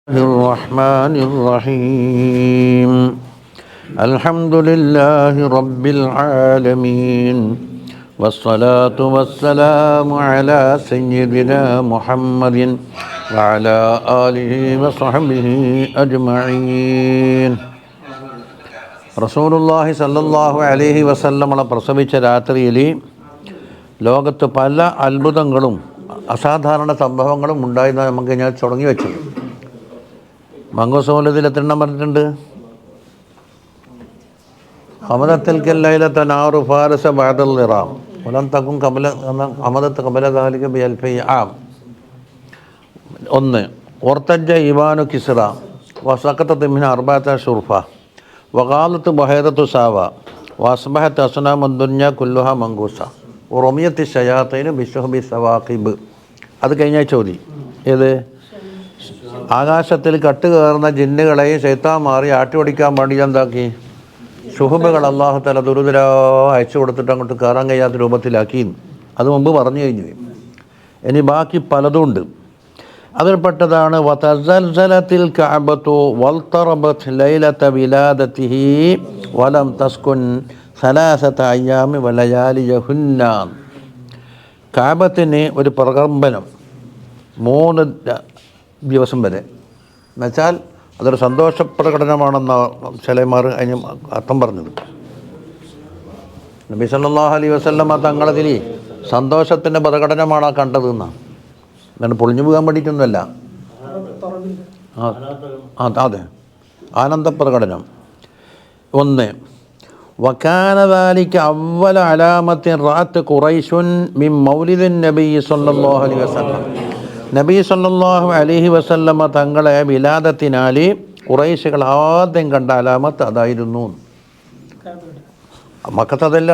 الرحمن الرحيم الحمد لله رب العالمين والصلاة والسلام على سيدنا محمد وعلى آله وصحبه أجمعين റസൂലുള്ളാഹി സ്വല്ലല്ലാഹു അലൈഹി വസല്ലമ പ്രസവിച്ച രാത്രിയിൽ ലോകത്ത് പല അത്ഭുതങ്ങളും അസാധാരണ സംഭവങ്ങളും ഉണ്ടായിരുന്ന നമുക്ക് ഞാൻ തുടങ്ങി വെച്ചത്. മംഗോസോലത്തിൽ എത്രണ്ണം പറഞ്ഞിട്ടുണ്ട്? ഹമദത്തിൽ കല്ലൈലത നാറു ഫാരിസ ബഅദൽ നിറാം വലം തകും ഖബല ഹമദത്ത് ഖബല ദാലിക ബിഅൽഫി ആം. ഒന്ന്, ഓർത്തജ ഇവാനു കിസ്റ വസഖതത് മിൻ അർബഅത ശുർഫ വഖാലത്ത് ബഹൈറത്തു സാവ വസ്ബഹത്ത് അസ്നാമുദ്ദുന്യ കുല്ലുഹ മംഗൂസ ഉറമിയത്തി ശയാത്തൈന് ബിശ്ഹബി സവാഖിബ്. അത് കഴിഞ്ഞ ചോദ്യം ഏത്? ആകാശത്തിൽ കട്ട് കയറുന്ന ജിന്നുകളെയും ശൈത്താൻ മാറി ആട്ടി ഓടിക്കാൻ വേണ്ടി എന്താക്കി? ശുഹബുകൾ അള്ളാഹു തആല ദുരിതരാ അയച്ചു കൊടുത്തിട്ട് അങ്ങോട്ട് കയറാൻ കഴിയാത്ത രൂപത്തിലാക്കി. അത് മുമ്പ് പറഞ്ഞു കഴിഞ്ഞു. ഇനി ബാക്കി പലതും ഉണ്ട്. അതിൽപ്പെട്ടതാണ് വതസൽസലത്തിൽ കഅബതു വൽതറബത് ലൈലത വിലാദതിഹി വലം തസ്കുൻ സലാസത അയ്യാമി വലയാലിയഹുന്ന. കഅബത്തിന് ഒരു പ്രകമ്പനം 3 ദിവസം വരെ, എന്നുവെച്ചാൽ അതൊരു സന്തോഷ പ്രകടനമാണെന്ന ചിലമാർ അതിന് അർത്ഥം പറഞ്ഞത്. നബി സല്ലല്ലാഹു അലൈഹി വസല്ലമ തങ്ങളതിൽ സന്തോഷത്തിൻ്റെ പ്രകടനമാണ് കണ്ടത് എന്നാണ്. അങ്ങനെ പൊളിഞ്ഞു പോകാൻ വേണ്ടിയിട്ടൊന്നുമല്ല. അതെ, ആനന്ദപ്രകടനം. ഒന്ന്, വകാന ദാലിക അവ്വല അലാമത്തിൻ റഅത്ത് ഖുറൈശുൻ മിൻ മൗലിദിൻ നബി സല്ലല്ലാഹു അലൈഹി വസല്ലം. നബി സല്ലല്ലാഹു അലൈഹി വസല്ലമ തങ്ങളെ വിലാദത്തിനാൽ ഖുറൈശികൾ ആദ്യം കണ്ട അലാമത്ത് അതായിരുന്നു. മക്കത്തതല്ല,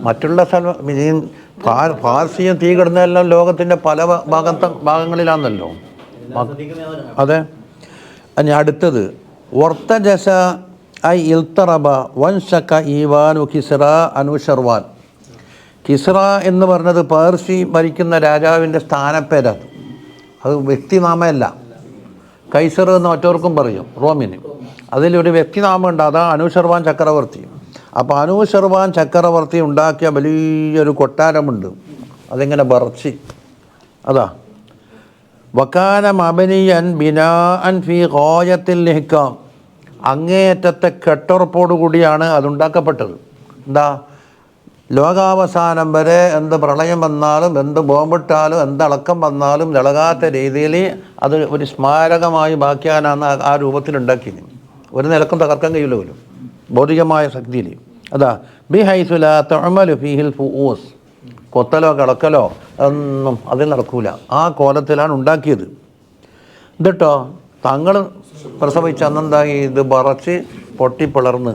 മറ്റുള്ള സ്ഥലം ഫാർസിയും തീ കിടന്നതെല്ലാം ലോകത്തിൻ്റെ പല ഭാഗങ്ങളിലാണല്ലോ. അതെ. ഇനി അടുത്തത് ഒർത്തജസ ഐ ഇൽത്തറബ വൻഷക ഈവാനു കിസ്റ അനുഷർവാൻ. കിസ്റ എന്ന് പറഞ്ഞത് പേർസി ഭരിക്കുന്ന രാജാവിൻ്റെ സ്ഥാനപ്പേരാണ്. അത് വ്യക്തിനാമമല്ല. കൈസർ എന്ന് മറ്റവർക്കും പറയും, റോമിന്. അതിലൊരു വ്യക്തിനാമം ഉണ്ട്, അതാണ് അനൂഷർവാൻ ചക്രവർത്തി. അപ്പോൾ അനൂഷർവാൻ ചക്രവർത്തി ഉണ്ടാക്കിയ വലിയൊരു കൊട്ടാരമുണ്ട്, അതിങ്ങനെ ബർച്ചി. അതാ വകാന മബനിയൻ ബിനാഅൻ ഫീ ഗായത്തിൽ ഇഹ്കാം. അങ്ങേയറ്റത്തെ കെട്ടുറപ്പോടുകൂടിയാണ് അതുണ്ടാക്കപ്പെട്ടത്. എന്താ? ലോകാവസാനം വരെ എന്ത് പ്രളയം വന്നാലും എന്ത് ബോംബിട്ടാലും എന്തളക്കം വന്നാലും ഇളകാത്ത രീതിയിൽ അത് ഒരു സ്മാരകമായി ബാക്കിയാനാണ് ആ രൂപത്തിലുണ്ടാക്കിയത്. ഒരു നിലക്കും തകർക്കാൻ കഴിയില്ല പോലും, ഭൗതികമായ ശക്തിയിൽ. അതാ ബിഹൈസു ലാ തുഅമലു ഫീഹിൽ ഫുഊസ്. കൊത്തലോ കിളക്കലോ ഒന്നും അതിൽ നടക്കൂല. ആ കോലത്തിലാണ് ഉണ്ടാക്കിയത്. എന്നിട്ടോ തങ്ങൾ പ്രസവിച്ച അന്നെന്തായി? ഇത് പറച്ച് പൊട്ടിപ്പിളർന്ന്.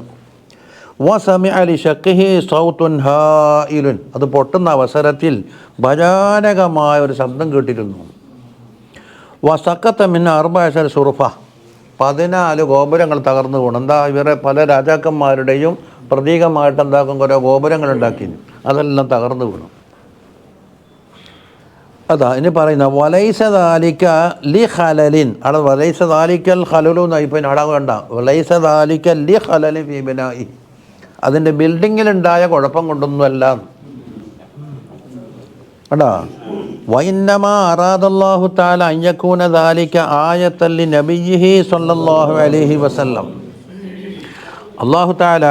വസമിഅ ലിശഖിഹി സൗതുൻ ഹായിലുൻ. അത് പൊട്ടുന്ന അവസരത്തിൽ ഭയാനകമായ ഒരു ശബ്ദം കേട്ടിരുന്നു. വസഖത മിൻ അർബഅത ശുർഫ. 14 ഗോപുരങ്ങൾ തകർന്നു വീണു. എന്താ? ഇവരെ പല രാജാക്കന്മാരുടെയും പ്രതീകമായിട്ട് എന്താക്കും കുറേ ഗോപുരങ്ങൾ ഉണ്ടാക്കി, അതെല്ലാം തകർന്നു വീണു. അതാ ഇനി പറയുന്ന വലൈസ ദാലിക ലി ഖലലിൻ. അവിടെ വലൈസ ദാലിക്കൽ ഖലലു എന്നായി. ഇപ്പം അവിടെ വേണ്ട, വലൈസ ദാലിക ലി ഖലലിൻ ഫീ ബിനാഇ. അതിൻ്റെ ബിൽഡിങ്ങിലുണ്ടായ കുഴപ്പം കൊണ്ടൊന്നുമല്ല. കേട്ടാ? വഇന്നമാ അറാദല്ലാഹു തആല അൻ യകൂന ദാലിക ആയത്തൻ ലിനബിയിഹി സ്വല്ലല്ലാഹു അലൈഹി വസല്ലം. അല്ലാഹു തആല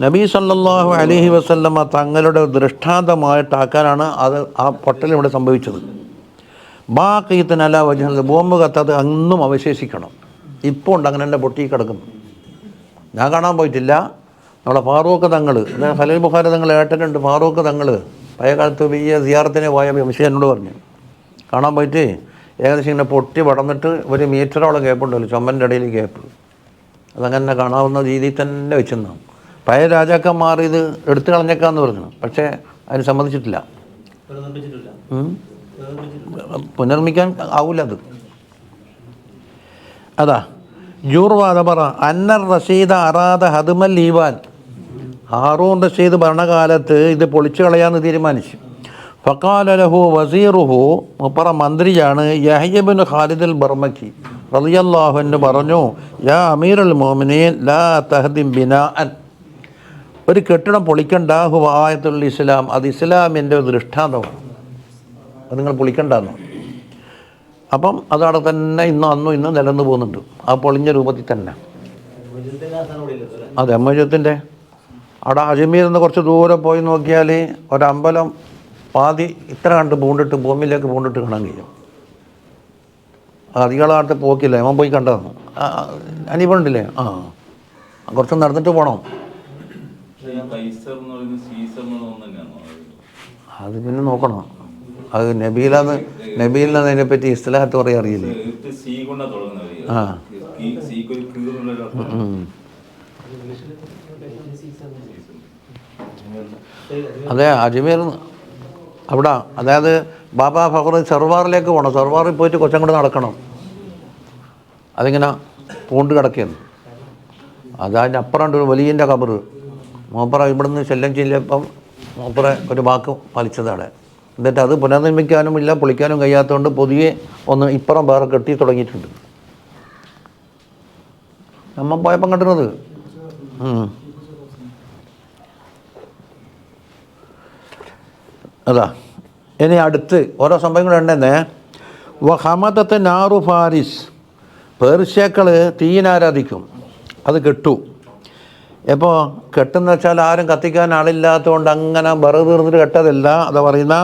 നബി സ്വല്ലല്ലാഹു അലൈഹി വസല്ലമ തങ്ങളുടെ ദൃഷ്ടാന്തമായിട്ടാക്കാനാണ് അത് ആ പൊട്ടൽ ഇവിടെ സംഭവിച്ചത്. ബാഖിയത്തുൻ അലാ വജ്ഹിൽ. ബോംബ് കത്താതെ അന്നും അവശേഷിക്കണം. ഇപ്പോൾ ഉണ്ട്, അങ്ങനെ തന്നെ പൊട്ടി കിടക്കുന്നു. ഞാൻ കാണാൻ പോയിട്ടില്ല. നമ്മളെ ഫാറൂഖ് തങ്ങൾ, ഖലീൽ ബുഖാരി തങ്ങൾ ഏട്ടനുണ്ട്. ഫാറൂഖ് തങ്ങൾ പഴയ കാലത്ത് വലിയ സിയാറത്തിന് പോയ വിഷയം എന്നോട് പറഞ്ഞു. കാണാൻ പോയിട്ട് ഏകദേശം ഇങ്ങനെ പൊട്ടി പടന്നിട്ട് 1 മീറ്ററോളം ഗ്യാപ്പുണ്ടല്ലോ, ചുമൻ്റെ ഇടയിൽ ഗ്യാപ്പ്. അതങ്ങനെ കാണാവുന്ന രീതിയിൽ തന്നെ വെച്ചെന്നാണ്. പഴയ രാജാക്കന്മാർ ഇത് എടുത്തു കളഞ്ഞേക്കാന്ന് പറഞ്ഞു, പക്ഷേ അതിന് സമ്മതിച്ചിട്ടില്ല. പുനർമിക്കാൻ ആവില്ല അത്. അതാ ജൂർവാദ പറ അന്നർ റഷീദ അറാദ ഹദ്മൽ ഈവാൻ. ഹാറൂൺ റഷീദ് ഭരണകാലത്ത് ഇത് പൊളിച്ചു കളയാമെന്ന് തീരുമാനിച്ചു. ഫഖാല ലഹു വസീറുഹു, മുപ്പറ മന്ത്രിയാണ് യഹ്യ ഇബ്നു ഖാലിദ് അൽ ബർമക്കി റളിയല്ലാഹു അൻഹു പറഞ്ഞു, യാ അമീറുൽ മുഅ്മിനീൻ ലാ തഹ്ദിം ബിനാഅൻ, ഒരു കെട്ടിടം പൊളിക്കണ്ട, ഹുവ ആയത്തുൽ ഇസ്ലാം, അത് ഇസ്ലാമിൻ്റെ ഒരു ദൃഷ്ടാന്തമാണ്, അത് നിങ്ങൾ പൊളിക്കണ്ടെന്നു. അപ്പം അതവിടെ തന്നെ അന്നും ഇന്നും നിലനിന്ന് പോകുന്നുണ്ട്, ആ പൊളിഞ്ഞ രൂപത്തിൽ തന്നെ. അതെ, മൊയ്യത്തിൻ്റെ അവിടെ അജ്മീരിൽ നിന്ന് കുറച്ച് ദൂരെ പോയി നോക്കിയാൽ ഒരമ്പലം പാതി ഇത്ര കണ്ട് പൂണ്ടിട്ട് ഭൂമിയിലേക്ക് പൂണ്ടിട്ട് കാണാൻ കഴിയും. അധികളായിട്ട് പോക്കില്ല, അവൻ പോയി കണ്ടതാണ്. അനിപ്പുണ്ടില്ലേ? ആ, കുറച്ച് നടന്നിട്ട് പോകണം. അത് പിന്നെ നോക്കണം, അത് നബീലിന് അതിനെപ്പറ്റി ഇസ്ലാഹത്ത് പറയാൻ അറിയില്ലേ? ആ, അതെ, അജ്മീർ അവിടെ, അതായത് ബാബാ ഫഖർ സർവാറിലേക്ക് പോകണം. സർവാറിൽ പോയിട്ട് കുറച്ചും കൂടെ നടക്കണം, അതിങ്ങനെ പൂണ്ട് കിടക്കുകയാണ്. അതതിൻ്റെ അപ്പുറം ഒരു വലിയൻ്റെ കബറ്. മൂപ്പറ ഇവിടുന്ന് ശല്യം ചെയ്യപ്പം മൂപ്പറ ഒരു വാക്ക് പാലിച്ചതാണ്. എന്നിട്ട് അത് പുനർനിർമ്മിക്കാനും ഇല്ല, പൊളിക്കാനും കഴിയാത്തതുകൊണ്ട് പൊതുവെ ഒന്ന് ഇപ്പുറം വേറെ കെട്ടി തുടങ്ങിയിട്ടുണ്ട്. നമ്മൾ പോയപ്പം കണ്ടിരുന്നത്. അതാ, ഇനി അടുത്ത് ഓരോ സംഭവങ്ങളുണ്ടെന്നേ. വഹമദത്ത് നാറു ഫാരിസ്, പേർഷ്യക്കൾ തീയിനാരാധിക്കും, അത് കെട്ടു. എപ്പോൾ കെട്ടെന്ന് വെച്ചാൽ ആരും കത്തിക്കാൻ ആളില്ലാത്തതുകൊണ്ട് അങ്ങനെ വിറക് തീർന്നിട്ട് കെട്ടതല്ല. അത് പറയുന്ന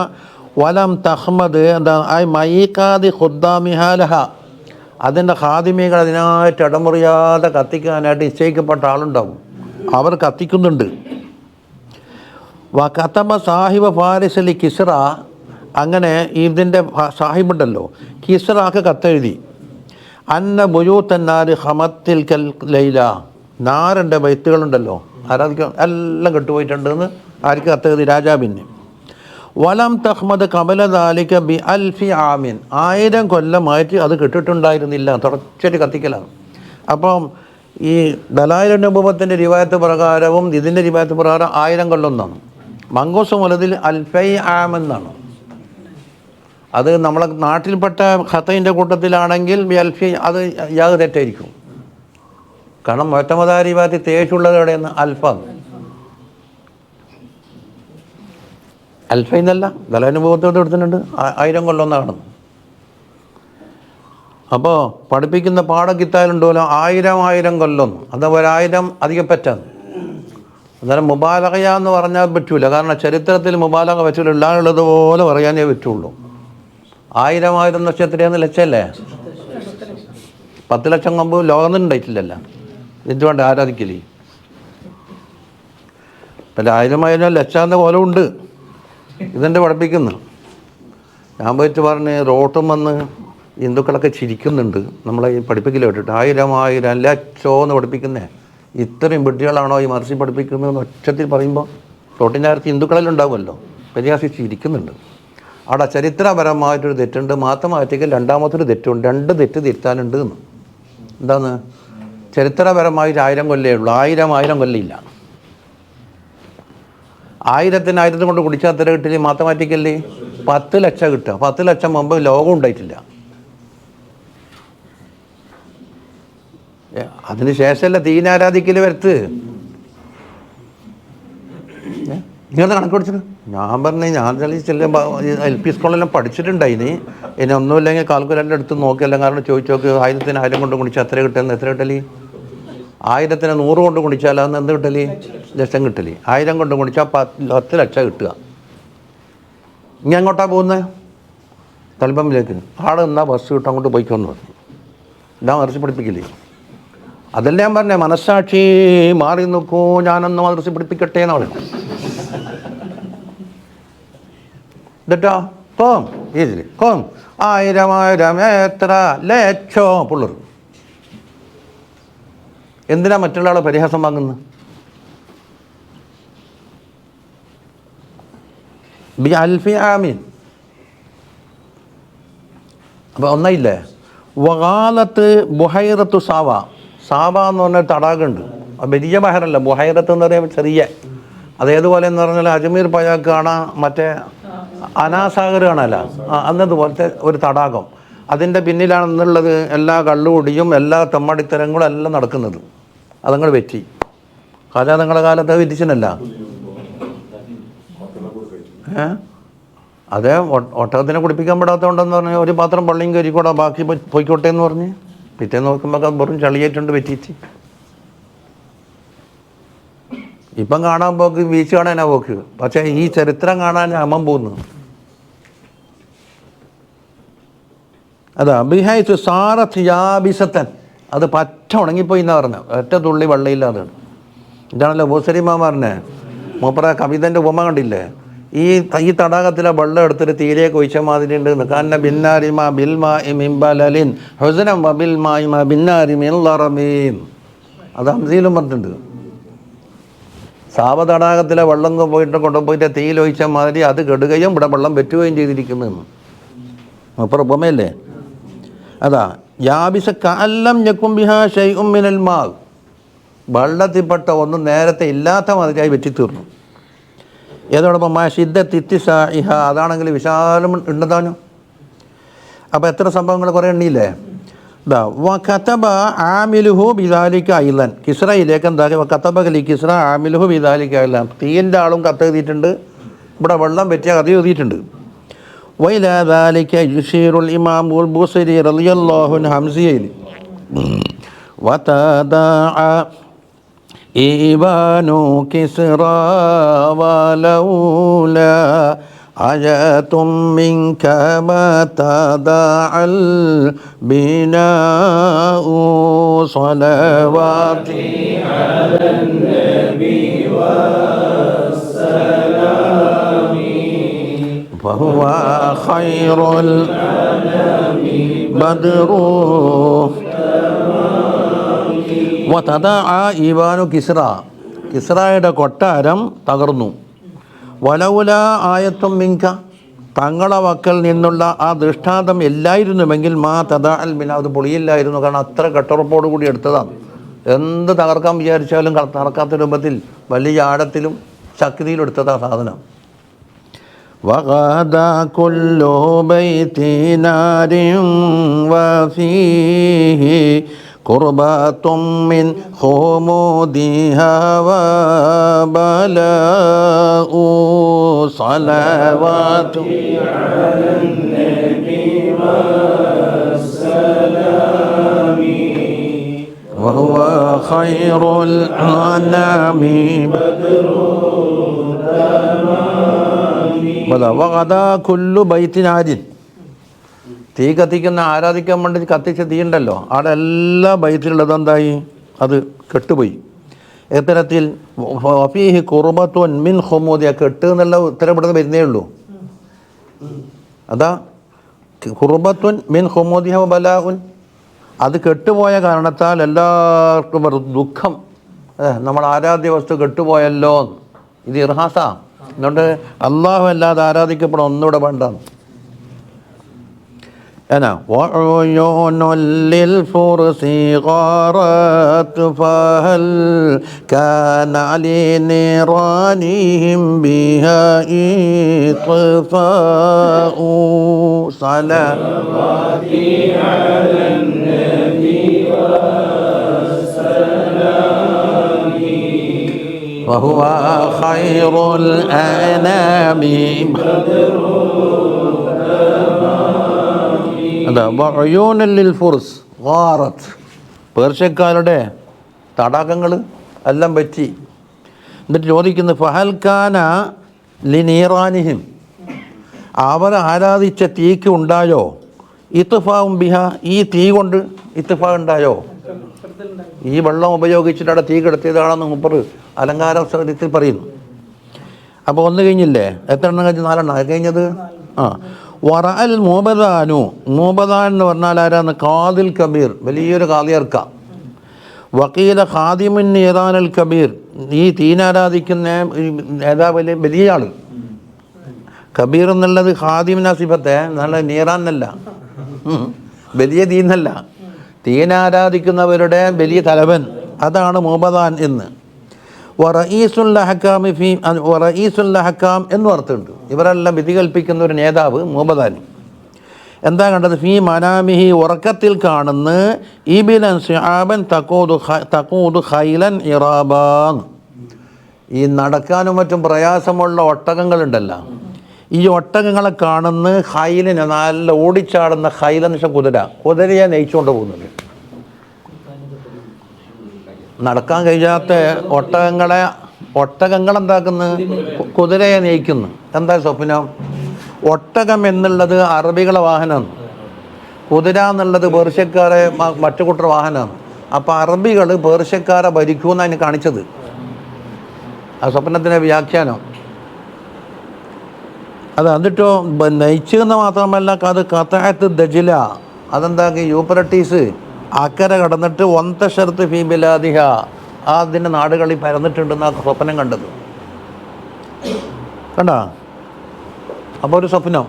വലം തഹ്മദ് എന്താ മയീക്കാതി ഖുദ്ദാമിഹാലഹ, അതിൻ്റെ ഖാദിമികൾ അതിനായിട്ട് ഇടമുറിയാതെ കത്തിക്കാനായിട്ട് നിശ്ചയിക്കപ്പെട്ട ആളുണ്ടാവും, അവർ കത്തിക്കുന്നുണ്ട്. കത്തബ സാഹിബ് ഫാരിസ് അലി കിസ്റ, അങ്ങനെ ഇതിൻ്റെ സാഹിബുണ്ടല്ലോ കിസ്റാക്ക് കത്തെഴുതി, അന്ന ബുയൂത്തന്നാര് ഹമത്തിൽ കൽ ലൈല, നാരൻ്റെ ബൈത്തുകളുണ്ടല്ലോ ആരാധിക്കാൻ എല്ലാം കെട്ടുപോയിട്ടുണ്ടെന്ന് ആർക്ക് കത്തെഴുതി? രാജാവിന്. വലം തഹ്മദ് കബല ദാലിക ബി അൽഫി ആമിൻ, 1000 കൊല്ലമായിട്ട് അത് കെട്ടിട്ടുണ്ടായിരുന്നില്ല, തുടച്ചിട്ട് കത്തിക്കലാണ്. അപ്പം ഈ ദലായിലുൽ നുബുവത്തിൻ്റെ റിവായത്ത് പ്രകാരവും ഇതിൻ്റെ റിവായത്ത് പ്രകാരം 1000 കൊല്ലം എന്നാണ്. മങ്കൂസ് മുലതിൽ അൽഫൈ ആം എന്നാണ്. അത് നമ്മളെ നാട്ടിൽപ്പെട്ട ഖത്തയിൻ്റെ കൂട്ടത്തിലാണെങ്കിൽ ബി അൽഫി, അത് യാത് തെറ്റായിരിക്കും. കാരണം മൊത്തമതാ റിവായത്തിൽ തേച്ചുള്ളത് എവിടെയെന്ന്? അൽഫാണ്. അൽഫൈന്നല്ല, ദലാനുഭവത്തോട് എടുത്തിട്ടുണ്ട് 1000 കൊല്ലം എന്നാണ്. അപ്പോൾ പഠിപ്പിക്കുന്ന പാഠക്കിത്താലുണ്ടല്ലോ 1000 കൊല്ലം, അത് 1000 അധികപ്പറ്റാണ്. അന്നേരം മുബാലഗയ എന്ന് പറഞ്ഞാൽ പറ്റൂല, കാരണം ചരിത്രത്തിൽ മുബാലഗ പറ്റൂല, ഉള്ളതുപോലെ പറയാനേ പറ്റുള്ളൂ. 1000 എന്ന് വെച്ചാൽ എത്രയാന്ന്? ലക്ഷമല്ലേ? 10 ലക്ഷം മുമ്പ് ലോകം ഉണ്ടായിട്ടില്ലല്ലോ, എന്തുകൊണ്ട് ആരാധിക്കല്? പിന്നെ 1000 ലക്ഷാന്ന പോലെ ഉണ്ട് ഇതെൻ്റെ പഠിപ്പിക്കുന്നു. ഞാൻ പോയിട്ട് പറഞ്ഞ് റോട്ടും വന്ന് ഹിന്ദുക്കളൊക്കെ ചിരിക്കുന്നുണ്ട് നമ്മളെ ഈ പഠിപ്പിക്കൽ കേട്ടിട്ട്. 1000 ലക്ഷമെന്ന് പഠിപ്പിക്കുന്നേ, ഇത്രയും വിഡ്ഢികളാണോ ഈ മറിച്ച് പഠിപ്പിക്കുന്നതെന്ന് ഒച്ചത്തിൽ പറയുമ്പോൾ റോട്ടിൻ്റെ അകത്ത് ഹിന്ദുക്കളെല്ലാം ഉണ്ടാവുമല്ലോ, പരിഹാസിച്ച് ഇരിക്കുന്നുണ്ട്. അവിടെ ചരിത്രപരമായിട്ടൊരു തെറ്റുണ്ട്, മാത്രമായിട്ടേക്ക് രണ്ടാമത്തൊരു തെറ്റുണ്ട്, 2 തെറ്റ് തിരുത്താനുണ്ട് എന്ന്. എന്താന്ന്? ചരിത്രപരമായിട്ട് 1000 കൊല്ലേ ഉള്ളൂ, 1000 കൊല്ലില്ല. 1000 കൊണ്ട് കുടിച്ചാൽ അത്ര കിട്ടില്ല, മാത്തമാറ്റിക്കല്ലേ 10 ലക്ഷം കിട്ടുക. 10 ലക്ഷം മുമ്പ് ലോകം ഉണ്ടായിട്ടില്ല. അതിന് ശേഷമല്ല തീനാരാധിക്കൽ വരുത്ത്. ഇങ്ങനെ കണക്ക് പഠിച്ചിട്ട് ഞാൻ പറഞ്ഞു, ഞാൻ ചില LP സ്കൂളെല്ലാം പഠിച്ചിട്ടുണ്ടായിന്. ഇനി ഒന്നുമില്ലെങ്കിൽ കാൽക്കുലേറ്റർ എടുത്ത് നോക്കിയല്ല, കാരണം ചോദിച്ചു നോക്ക്, 1000 കൊണ്ട് കുടിച്ചാൽ എത്ര കിട്ടുന്നത്? എത്ര കിട്ടല്? 1000 100 കൊണ്ട് കുടിച്ചാൽ അന്ന് എന്ത് കിട്ടല്? ലക്ഷം കിട്ടല്. 1000 കൊണ്ട് കുടിച്ചാൽ 10 ലക്ഷം കിട്ടുക. ഇനി എങ്ങോട്ടാണ് പോകുന്നത്? തൽബമ്മിലേക്ക്. ആടെ നിന്നാൽ ബസ് കിട്ടും, അങ്ങോട്ട് പോയിക്കോന്ന് പറഞ്ഞു. ഇതാ മറിച്ച് പഠിപ്പിക്കില്ലേ? അതല്ലേ ഞാൻ പറഞ്ഞേ, മനസ്സാക്ഷി മാറി നോക്കൂ, ഞാനൊന്ന് മദ്രസ പഠിപ്പിക്കട്ടെ എന്ന് പറഞ്ഞു. എന്നിട്ടോ കോം ഇതിൽ കോം 1000 എത്ര ലക്ഷം പിള്ളേർ. എന്തിനാ മറ്റുള്ള ആളെ പരിഹാസം വാങ്ങുന്നത്? ബി അൽഫി ആമീൻ. അപ്പോൾ ഒന്നായില്ലേ? വകാലത്ത് ബുഹൈറത്തു സാവ, സാവ എന്ന് പറഞ്ഞ തടാകമുണ്ട്. വലിയ ബഹറല്ല, ബുഹൈറത്ത് എന്ന് പറയുമ്പോൾ ചെറിയ. അതേതുപോലെ എന്ന് പറഞ്ഞാൽ അജ്മീർ പോയാൽ കാണാം മറ്റേ അനാസാഗർ കാണാല, അന്നതുപോലത്തെ ഒരു തടാകം. അതിൻ്റെ പിന്നിലാണെന്നുള്ളത് എല്ലാ കള്ളുകുടിയും എല്ലാ തെമ്മടിത്തരങ്ങളും എല്ലാം നടക്കുന്നത്. അതങ്ങൾ വെറ്റി കാല നിങ്ങളുടെ കാലത്ത് വെറ്റിച്ചനല്ല. അതേ ഒട്ടകത്തിനെ കുടിപ്പിക്കാൻ പെടാത്തതുകൊണ്ടെന്ന് പറഞ്ഞാൽ ഒരു പാത്രം പള്ളിയും കരിക്കൂടെ ബാക്കി പോയിക്കോട്ടെ എന്ന് പറഞ്ഞ് പിറ്റേ നോക്കുമ്പോൾ അത് വെറും ചളിയായിട്ടുണ്ട് വെറ്റിച്ച്. ഇപ്പം കാണാൻ പോക്ക് ബീച്ച് കാണാനാ പോക്ക്, പക്ഷേ ഈ ചരിത്രം കാണാൻ അമ്മൻ പോകുന്നു. അതാ ബിഹൈത്ത് സാറത്ത് യാബിസത്തൻ, അത് പറ്റ ഉണങ്ങിപ്പോയി എന്നാ പറഞ്ഞ, ഒറ്റ തുള്ളി വെള്ളയില്ലാതാണ്. ഇതാണല്ലോ ബോസരിമാൻ പറഞ്ഞേ, മൂപ്പറ കവിതൻ്റെ ഉപമ കണ്ടില്ലേ, ഈ തടാകത്തിലെ വെള്ളം എടുത്തിട്ട് തീരെ കൊഴിച്ച മാതിരി ഉണ്ട്. കാന്ന ബിന്നാരിമ ബിൽമാ മിംബലിൻ ഹുസനം ബിൽമായിമ ബിന്നാരി മില്ലറമീൻ, അത് ഹംസയിലും പറഞ്ഞിട്ടുണ്ട്. സാവ തടാകത്തിലെ വെള്ളം പോയിട്ട് കൊണ്ടുപോയിട്ട് തീയിലൊഴിച്ച മാതിരി അത് കെടുകയും ഇവിടെ വെള്ളം വെറ്റുകയും ചെയ്തിരിക്കുന്നതെന്ന് മൂപ്പറ ഉപമയല്ലേ. അതാ യാബിസ കഅല്ലം യകും ബിഹാ ശൈഉം മിനൽ മാ, വെള്ളത്തിൽപ്പെട്ട ഒന്നും നേരത്തെ ഇല്ലാത്ത മാതിരിയായി വെറ്റിത്തീർന്നു. ഏതോടൊപ്പം ഷിദ്ദത്തിത്തിസാഇഹ, അതാണെങ്കിൽ വിശാലം ഉണ്ടതാനും. അപ്പോൾ എത്ര സംഭവങ്ങൾ കുറേ എണ്ണിയില്ലേ. ഇതാ വഖതബ ആമിലുഹു ബിദാലിക ഐലൻ, കിസ്റയിലേക്ക് എന്താ വഖതബലി കിസ്റ ആമിലുഹു ബിദാലിക ഐലൻ, തീൻ്റെ ആളും കത്ത് എഴുതിയിട്ടുണ്ട്, ഇവിടെ വെള്ളം വെറ്റിയ കഥ എഴുതിയിട്ടുണ്ട്. വൈലാ ദാലിക യുശീറുൽ ഇമാമുൽ ബുസരി റളിയല്ലാഹു അൻഹു ഹംസിയയിൽ വതദാഅ ഇബാനു കിസ്റ വലൗലാ ആയത്തും മിൻക മതദഅൽ ബിനാഉ സ്വലവാതി അലൻ നബി വസ്സലാമി ഫഹുവ ഖൈറുൽ അനാമി ബദ്റു വതദഅ ഇബാനു കിസ്റ, കിസ്റയുടെ കൊട്ടാരം തകർന്നു. വലൗല ആയത്തും മിൻക, തങ്ങളെ വക്കൽ നിന്നുള്ള ആ ദൃഷ്ടാന്തം ഇല്ലായിരുന്നുവെങ്കിൽ മാ തദഅൽ ബിനാ, അത് പൊളിയില്ലായിരുന്നു. കാരണം അത്ര കെട്ടുറപ്പോട് കൂടി എടുത്തതാണ്. എന്ത് തകർക്കാൻ വിചാരിച്ചാലും തകർക്കാത്ത രൂപത്തിൽ വലിയ ആഴത്തിലും ശക്തിയിലും എടുത്തതാ സാധനം. വഗദ കുല്ലു ബൈതി നാരിൻ വഫീഹി ഖുർബത്തും മിൻ ഖുമുദിഹാ വബലാഉ സ്വലവാതു അലൻ നബി വസ്സലാമി വഹുവ ഖൈറുൽ അനാമി ബദ്റു തമാമി. വഗദ കുല്ലു ബൈതി നാരിൻ, തീ കത്തിക്കുന്ന ആരാധിക്കാൻ വേണ്ടി കത്തിച്ച തീ ഉണ്ടല്ലോ, അവിടെ എല്ലാ ബൈത്തിലുള്ളത് എന്തായി, അത് കെട്ടുപോയി. എത്തരത്തിൽ വഫീഹി ഖുർബത്തുൻ മിൻ ഖുമൂദിയ, കെട്ട് എന്നുള്ള ഉത്തരപ്പെടുന്ന വരുന്നേ ഉള്ളൂ. അതാ ഖുർബത്തുൻ മിൻ ഖുമൂദിഹ ബലാഉൻ, അത് കെട്ടുപോയ കാരണത്താൽ എല്ലാവർക്കും ദുഃഖം, നമ്മൾ ആരാധ്യ വസ്തു കെട്ടുപോയല്ലോ, ഇത് ഇർഹാസ. അതുകൊണ്ട് അള്ളാഹു അല്ലാതെ ആരാധിക്കപ്പെടാൻ ഒന്നുകൂടെ വേണ്ടാന്ന്. أنا وعيون للفرس غارت فهل كان لنيرانهم بها إطفاء صلواتي على النبي والسلام وهو خير الأنام അതാ വഅയൂനൽ ഫുർസ് ഗാറത്ത്, പേർഷ്യക്കാരുടെ തടാകങ്ങൾ എല്ലാം പറ്റി. എന്നിട്ട് ചോദിക്കുന്നു ഫഹൽ കാന ലിനീറാനിഹിം, അവർ ആരാധിച്ച തീക്ക് ഉണ്ടായോ ഇത്ഫാഉം ബിഹ, ഈ തീ കൊണ്ട് ഇത്ഫാ ഉണ്ടായോ, ഈ വെള്ളം ഉപയോഗിച്ചിട്ട് അവിടെ തീ കെടുത്തിയതാണെന്ന് മുപ്പർ അലങ്കാര സ്ഥലത്തിൽ പറയുന്നു. അപ്പോൾ ഒന്ന് കഴിഞ്ഞില്ലേ, എത്ര എണ്ണം കഴിഞ്ഞ്? 4 എണ്ണം കഴിഞ്ഞത്. വറഅൽ മൂബദാനു, മൂബദാൻ എന്ന് പറഞ്ഞാൽ ആരാന്ന്? ഖാദിൽ കബീർ, വലിയൊരു ഖാദിയർക്ക. വക്കീല ഖാദിമുൻ നീറാനൽ കബീർ, ഈ തീനാരാധിക്കുന്ന നേതാവ് വലിയ ആൾ. കബീർ എന്നുള്ളത് ഖാദിമിന സിഫത്തെ, നല്ല നീറാൻ എന്നല്ല, വലിയ തീന്നല്ല, തീനാരാധിക്കുന്നവരുടെ വലിയ തലവൻ, അതാണ് മൂബദാൻ എന്ന്. വറഈസുൽ അഹ്കാം എന്നും അർത്ഥമുണ്ട്. ഇവരെല്ലാം വിധി കൽപ്പിക്കുന്ന ഒരു നേതാവ് മൂബദാനി. എന്താ കണ്ടത്? ഫീ മനാമിഹി, ഉറക്കത്തിൽ കാണുന്ന ഇബിലൻ സിആബൻ തഖൂദു ഖൈലൻ ഇറാബാൻ. ഈ നടക്കാനും മറ്റും പ്രയാസമുള്ള ഒട്ടകങ്ങളുണ്ടല്ലോ, ഈ ഒട്ടകങ്ങളെ കാണുന്ന ഖൈലിന്, നല്ല ഓടിച്ചാടുന്ന ഖൈലെന്ന് വെച്ചാൽ കുതിരയെ നയിച്ചുകൊണ്ട് പോകുന്നുണ്ട്. നടക്കാൻ കഴിയാത്ത ഒട്ടകങ്ങളെന്താക്കുന്നു? കുതിരയെ നയിക്കുന്നു. എന്താ സ്വപ്നം? ഒട്ടകം എന്നുള്ളത് അറബികളെ വാഹനമാണ്, കുതിര എന്നുള്ളത് പേർഷ്യക്കാരെ മറ്റു കൂട്ടർ വാഹനമാണ്. അപ്പോൾ അറബികൾ പേർഷ്യക്കാരെ ഭരിക്കുമെന്ന് അതിന് കാണിച്ചത്, ആ സ്വപ്നത്തിൻ്റെ വ്യാഖ്യാനം അത്. എന്നിട്ടോ നയിച്ചെന്ന് മാത്രമല്ല, അത് ഖതഅത്ത് ദജ്ല, അതെന്താക്കി? യൂഫ്രട്ടീസ് അക്കരെ കടന്നിട്ട് വന്തശർത്ത് ഫീ ബിലാദിഹ, അതിൻ്റെ നാടുകളിൽ പരന്നിട്ടുണ്ടെന്നാണ് സ്വപ്നം കണ്ടത്. കണ്ട? അപ്പോൾ ഒരു സ്വപ്നം.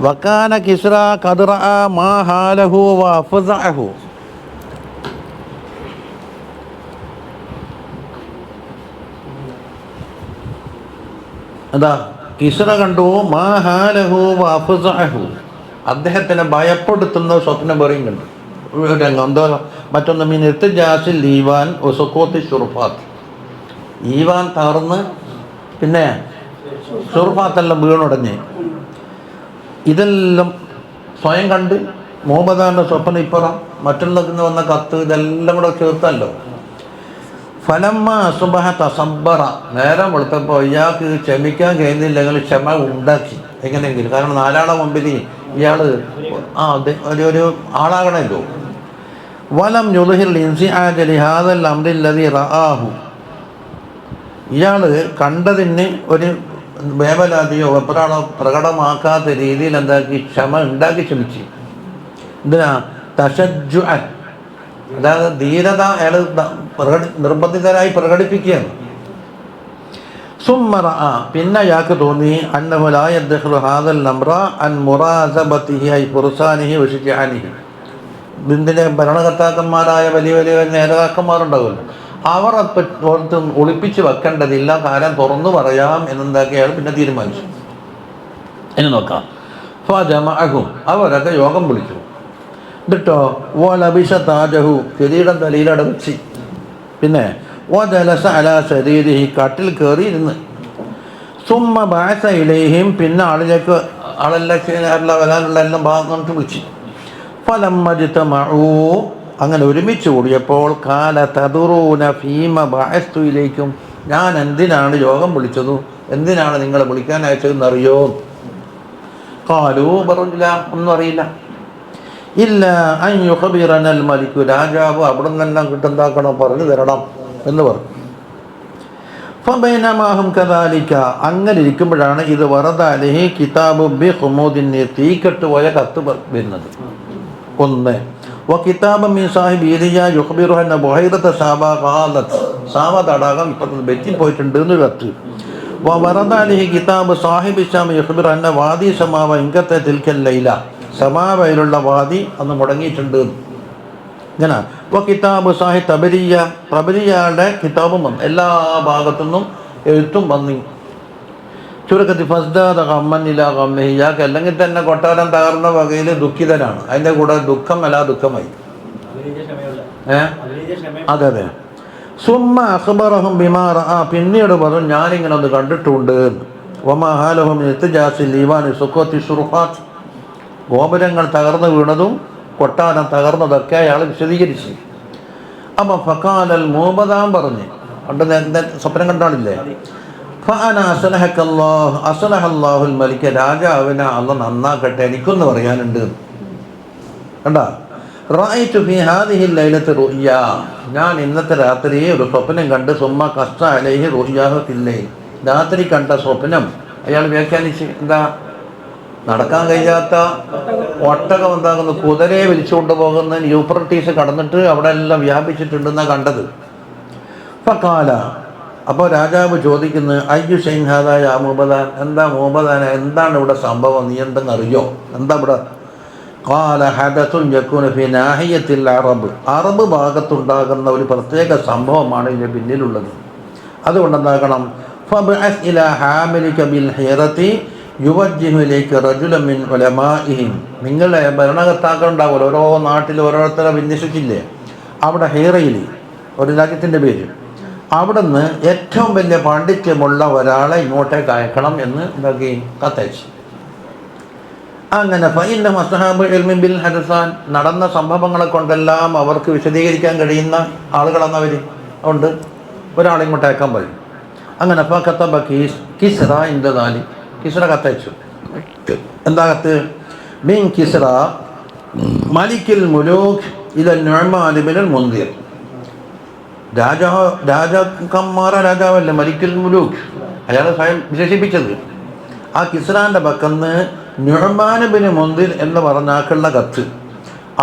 വക്കാന കിസ്റ ഖദ് റഅ മാ ഹാലഹു വഅഫ്സഅഹു. അതാ കിസ്റ കണ്ടു, മാ ഹാലഹു വഅഫ്സഅഹു, അദ്ദേഹത്തിനെ ഭയപ്പെടുത്തുന്ന സ്വപ്നം പറയും കണ്ടു. എന്തോ മറ്റൊന്ന്, മീൻ ഇർത്തിജാസിൽ ഈവാൻ വസുഖൂത്തി ശുർഫാത്ത്, ഈവാൻ തകർന്ന് പിന്നെ ഷുർഫാത്തെല്ലാം വീണുടഞ്ഞ്. ഇതെല്ലാം സ്വയം കണ്ട് മുഹമ്മദാൻ്റെ സ്വപ്നം ഇപ്പുറം മറ്റുള്ളതിന് വന്ന കത്ത്, ഇതെല്ലാം കൂടെ ചേർത്തല്ലോ. ഫലമ്മ അസുബഹ തസബ്ബറ, നേരം വെളുത്തപ്പോൾ ഇയാൾക്ക് ക്ഷമിക്കാൻ കഴിയുന്നില്ലെങ്കിൽ ക്ഷമ ഉണ്ടാക്കി എങ്ങനെയെങ്കിലും. കാരണം നാലാളെ മുമ്പിൽ ഇയാൾ ഒരു ആളാകണമല്ലോ. വലം യുദ്ഹിൽ ഇൻസിആജ ലിഹാദൽ അംറില്ലദി റആഹു, ഇയാൾ കണ്ടതിന് ഒരു വേവലാതിയോ വെപ്രാളോ പ്രകടമാക്കാത്ത രീതിയിൽ എന്താക്കി? ക്ഷമ ഉണ്ടാക്കി ക്ഷമിച്ചു. എന്തിനാ? തശജ്ജുഅൻ, അതായത് ധീരത അയാൾ നിർബന്ധിതരായി പ്രകടിപ്പിക്കുകയാണ്. സുമ്മ റഅ, പിന്നെ അയാൾക്ക് തോന്നി, അന്നഹു ലാ യദ്ഖുലു ഹാദൽ അംറ അൻ മുറാസബതിഹി ഐ ഫുർസാനിഹി വശിജാനിഹി. ഇതിൻ്റെ ഭരണകർത്താക്കന്മാരായ വലിയ വലിയ നേതാക്കന്മാരുണ്ടാവുമല്ലോ, അവർ ഒളിപ്പിച്ച് വെക്കേണ്ടതില്ല, കാര്യം തുറന്നു പറയാം എന്നെന്താക്കി അയാൾ പിന്നെ തീരുമാനിച്ചു. ഇനി നോക്കാം. ഫജമഅഹും, അവരൊക്കെ യോഗം വിളിച്ചു. എന്നിട്ടോ വലബിസ താജഹു, കിരീടം തലയിലട വെച്ച്, പിന്നെ വജലസ അലാ സരീരിഹി, കാട്ടിൽ കയറി ഇരുന്ന്. സുമ്മ ബഅസ ഇലൈഹിം, പിന്നെ ആളെല്ലാം വരാനുള്ള എല്ലാം ഭാഗം വിളിച്ചു. ഫലമ്മജ്തമഉ, അങ്ങനെ ഒരുമിച്ച് കൂടിയപ്പോൾ കാല തദുറൂന ഫീമ ബഅസ്തു ഇലൈക്കും, ഞാൻ എന്തിനാണ് യോഗം വിളിച്ചത്, എന്തിനാണ് നിങ്ങളെ വിളിക്കാൻ അയച്ചതെന്നറിയോ? ഖാലൂ, പറഞ്ഞില്ല, ഒന്നും അറിയില്ല. ഇല്ല അൻ യുഖ്ബിറനൽ മലികു, രാജാവ് അവിടെ നിന്നെല്ലാം കിട്ടുന്നതാക്കണം, പറഞ്ഞു തരണം എന്ന് പറഞ്ഞു. ഫബൈനമാഹും കദാലിക, അങ്ങനെ ഇരിക്കുമ്പോഴാണ് ഇത് വറദ അലൈഹി കിതാബു ബി ഖുമൂദിൻ, തീക്കെട്ട് പോയ കത്ത് വരുന്നത്. ഒന്ന് കിതാബ് മീൻ സാഹിബ് ഈലിയ യുഖ്ബിറു അന്ന ബുഹൈറത സാബ ഖാലത്, സാബ തടാകം ഇപ്പുറത്ത് വെറ്റി പോയിട്ടുണ്ട് എന്നൊരു കത്ത്. വറദ അലൈഹി കിതാബ് സാഹിബ് ഇസ്ലാം യുഖ്ബിറു അന്ന വാദി സമാവ ഇൻകത്തെ തിൽക്കൽ ലൈല, സമാവയിലുള്ള വാദി അന്ന് മുടങ്ങിയിട്ടുണ്ട്. ഇങ്ങനെ കിതാബ് സാഹിബ് തബരിയ, തബരിയയുടെ കിതാബും വന്നു, എല്ലാ ഭാഗത്തുനിന്നും എഴുത്തും വന്നി. ചുരുക്കത്തിൽ ഫസ്ദാദ ഖമ്മൻ ഇലാ ഖമ്മിഹി, ഇയാൾക്ക് അല്ലെങ്കിൽ തന്നെ കൊട്ടാരം തകർന്ന വകയിൽ ദുഃഖിതനാണ്, അതിൻ്റെ കൂടെ ദുഃഖം അല്ല ദുഃഖമായി. അതെ അതെ. സുമ്മ അഖ്ബറഹും ബിമാ റഅ, പിന്നീട് പറഞ്ഞു ഞാനിങ്ങനെ ഒന്ന് കണ്ടിട്ടുണ്ട്. വമാ ഹാലഹും ഇർതിജാസിൽ ഈവാനി സുഖത്തി ശുർഫാത്ത്, ഗോപുരങ്ങൾ തകർന്നു വീണതും കൊട്ടാരം തകർന്നതൊക്കെ അയാൾ വിശദീകരിച്ചു. അപ്പം ഫഖാലൽ മൂബദാൻ പറഞ്ഞു, പണ്ട് നേരത്തെ സ്വപ്നം കണ്ടാളില്ലേ, ഫഅന അസ്ലഹല്ലാഹുൽ മലിക, രാജാവിനെ അള്ളാഹ് നന്നാക്കട്ടെ, എനിക്കൊന്ന് പറയാനുണ്ട്. കണ്ട, റഅയ്തു ഫീ ഹാദിഹി ലൈലത്തി റുഅ്യ, ഞാൻ ഇന്നത്തെ രാത്രി ഒരു സ്വപ്നം കണ്ട്. സുമ്മ ഖസ്സ അലൈഹി റുഅ്യാഹു ഫിൽ ലൈൽ, രാത്രി കണ്ട സ്വപ്നം അയാൾ വ്യാഖ്യാനിച്ച്. എന്താ? നടക്കാൻ കഴിയാത്ത ഒട്ടകം എന്താകുന്നു, കുതിരയെ വലിച്ചുകൊണ്ട് പോകുന്ന യൂഫ്രട്ടീസ് കടന്നിട്ട് അവിടെ എല്ലാം വ്യാപിച്ചിട്ടുണ്ടെന്നാണ് കണ്ടത്. ഫഖാല, അപ്പോൾ രാജാവ് ചോദിക്കുന്നു, അയ്യു ഷൈൻ ഹാദാ യാ മൂബദാൻ, എന്താ മൂബദാന, എന്താണ് ഇവിടെ സംഭവം, നീ എന്തെന്ന് അറിയോ, എന്താ ഇവിടെ? ഖാല ഹദസുൻ യകൂന ഫി നാഹിയത്തിൽ അറബ് ഭാഗത്തുണ്ടാകുന്ന ഒരു പ്രത്യേക സംഭവമാണ് ഇതിന് പിന്നിലുള്ളത്. അതുകൊണ്ട് എന്താക്കണം, ഫബ്അസ് ഇലാ ഹാമിലിക ബിൽ ഹിറതി യുവജ്ജിഹു ഇലൈക റജുലൻ മിൻ ഉലമാഇഹിം. നിങ്ങളെ ഭരണകർത്താക്കൾ ഉണ്ടാവുമല്ലോ, ഓരോ നാട്ടിൽ ഓരോരുത്തരെ വിന്യസിച്ചില്ലേ, അവിടെ ഹീറയിൽ ഒരു രാജ്യത്തിൻ്റെ പേര്, അവിടെ നിന്ന് ഏറ്റവും വലിയ പാണ്ഡിത്യമുള്ള ഒരാളെ ഇങ്ങോട്ടേക്ക് അയക്കണം എന്ന് എന്താക്കി കത്തയച്ചു. അങ്ങനെ ഫഇന്ന അസ്ഹാബുൽ ഇൽമി ബിൽ ഹദസാൻ, നടന്ന സംഭവങ്ങളെ കൊണ്ടെല്ലാം അവർക്ക് വിശദീകരിക്കാൻ കഴിയുന്ന ആളുകളെന്നവർ ഉണ്ട്, ഒരാളെ ഇങ്ങോട്ട് അയക്കാൻ പറയും. അങ്ങനെ ഫഖതബ കിസ്റ ഇൻദാലി, കിസ്റ കത്തയച്ചു. എന്താ കത്ത്? മിൻ കിസ്റ മലിക്കുൽ മുലൂക് ഇല നുഅ്മാൻ ഇബ്നുൽ മുൻദിർ. രാജാവല്ലേ മലിക്കുൽ മുലൂക്, അയാളെ സ്വയം വിശേഷിപ്പിച്ചത്. ആ കിസ്റാൻ്റെ പക്കന്ന് നുഅ്മാൻ ഇബ്നു മുൻദിർ എന്ന് പറഞ്ഞാക്കുള്ള കത്ത്.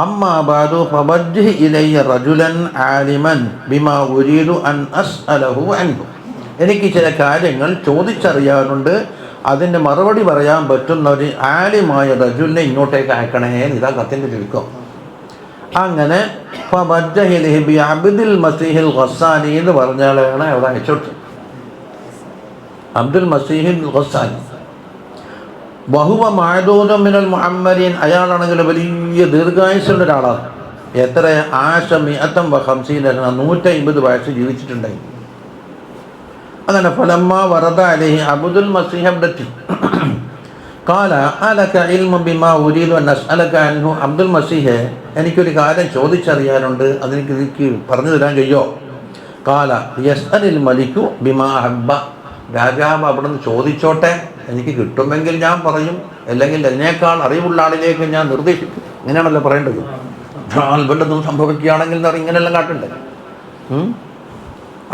അമ്മാ ബഅദു ഫവജ്ജിഹ് ഇലയ്യ റജുലൻ ആലിമൻ ബിമാ ഉരീദു അൻ അസ്അലഹു അൻഹു. എനിക്ക് ചില കാര്യങ്ങൾ ചോദിച്ചറിയാനുണ്ട്, അതിൻ്റെ മറുപടി പറയാൻ പറ്റുന്ന ഒരു ആലിമായ റജുലിനെ ഇങ്ങോട്ടേക്ക് അയക്കണേ. ഇതാ കത്തിൻ്റെ ചുരുക്കം. അങ്ങനെ ഫവജ്ജഹ ഇലൈഹി ബി അബ്ദുൽ മസീഹിൽ ഖസ്സാനി എന്ന് പറഞ്ഞാലാണ് അവിടെ അയച്ചോട്ട്. അബ്ദുൽ മസീഹിൽ ഖസ്സാനി വഹുവ മഅദൂദുൻ മിനൽ മുഅമ്മരീൻ, അയാളാണെങ്കിൽ വലിയ ദീർഘായുസുള്ള ഒരാളാണ്. എത്ര? ആശ 150 വയസ്സ് ജീവിച്ചിട്ടുണ്ടായി. അങ്ങനെ ഫലമ്മ വറദ അലൈഹി അബ്ദുൽ മസീഹ് അബ്ദത്തി ഖാല അലക ഇൽമു ബിമാ ഉരീദു അൻ അസ്അലക അൻഹു. അബ്ദുൽ മസീഹ്, എനിക്കൊരു കാര്യം ചോദിച്ചറിയാനുണ്ട്, അതെനിക്ക് പറഞ്ഞു തരാൻ കഴിയോ? ഖാല യസ്അലിൽ മലികു ബിമാ അഹബ്ബ. രാജാവ് അവിടെ നിന്ന് ചോദിച്ചോട്ടെ, എനിക്ക് കിട്ടുമെങ്കിൽ ഞാൻ പറയും, അല്ലെങ്കിൽ എന്നേക്കാൾ അറിവുള്ള ആളിലേക്ക് ഞാൻ നിർദ്ദേശിക്കും. ഇങ്ങനെയാണല്ലോ പറയേണ്ടത്. വല്ലതും സംഭവിക്കുകയാണെങ്കിൽ ഇങ്ങനെയെല്ലാം കാട്ടണ്ടേ?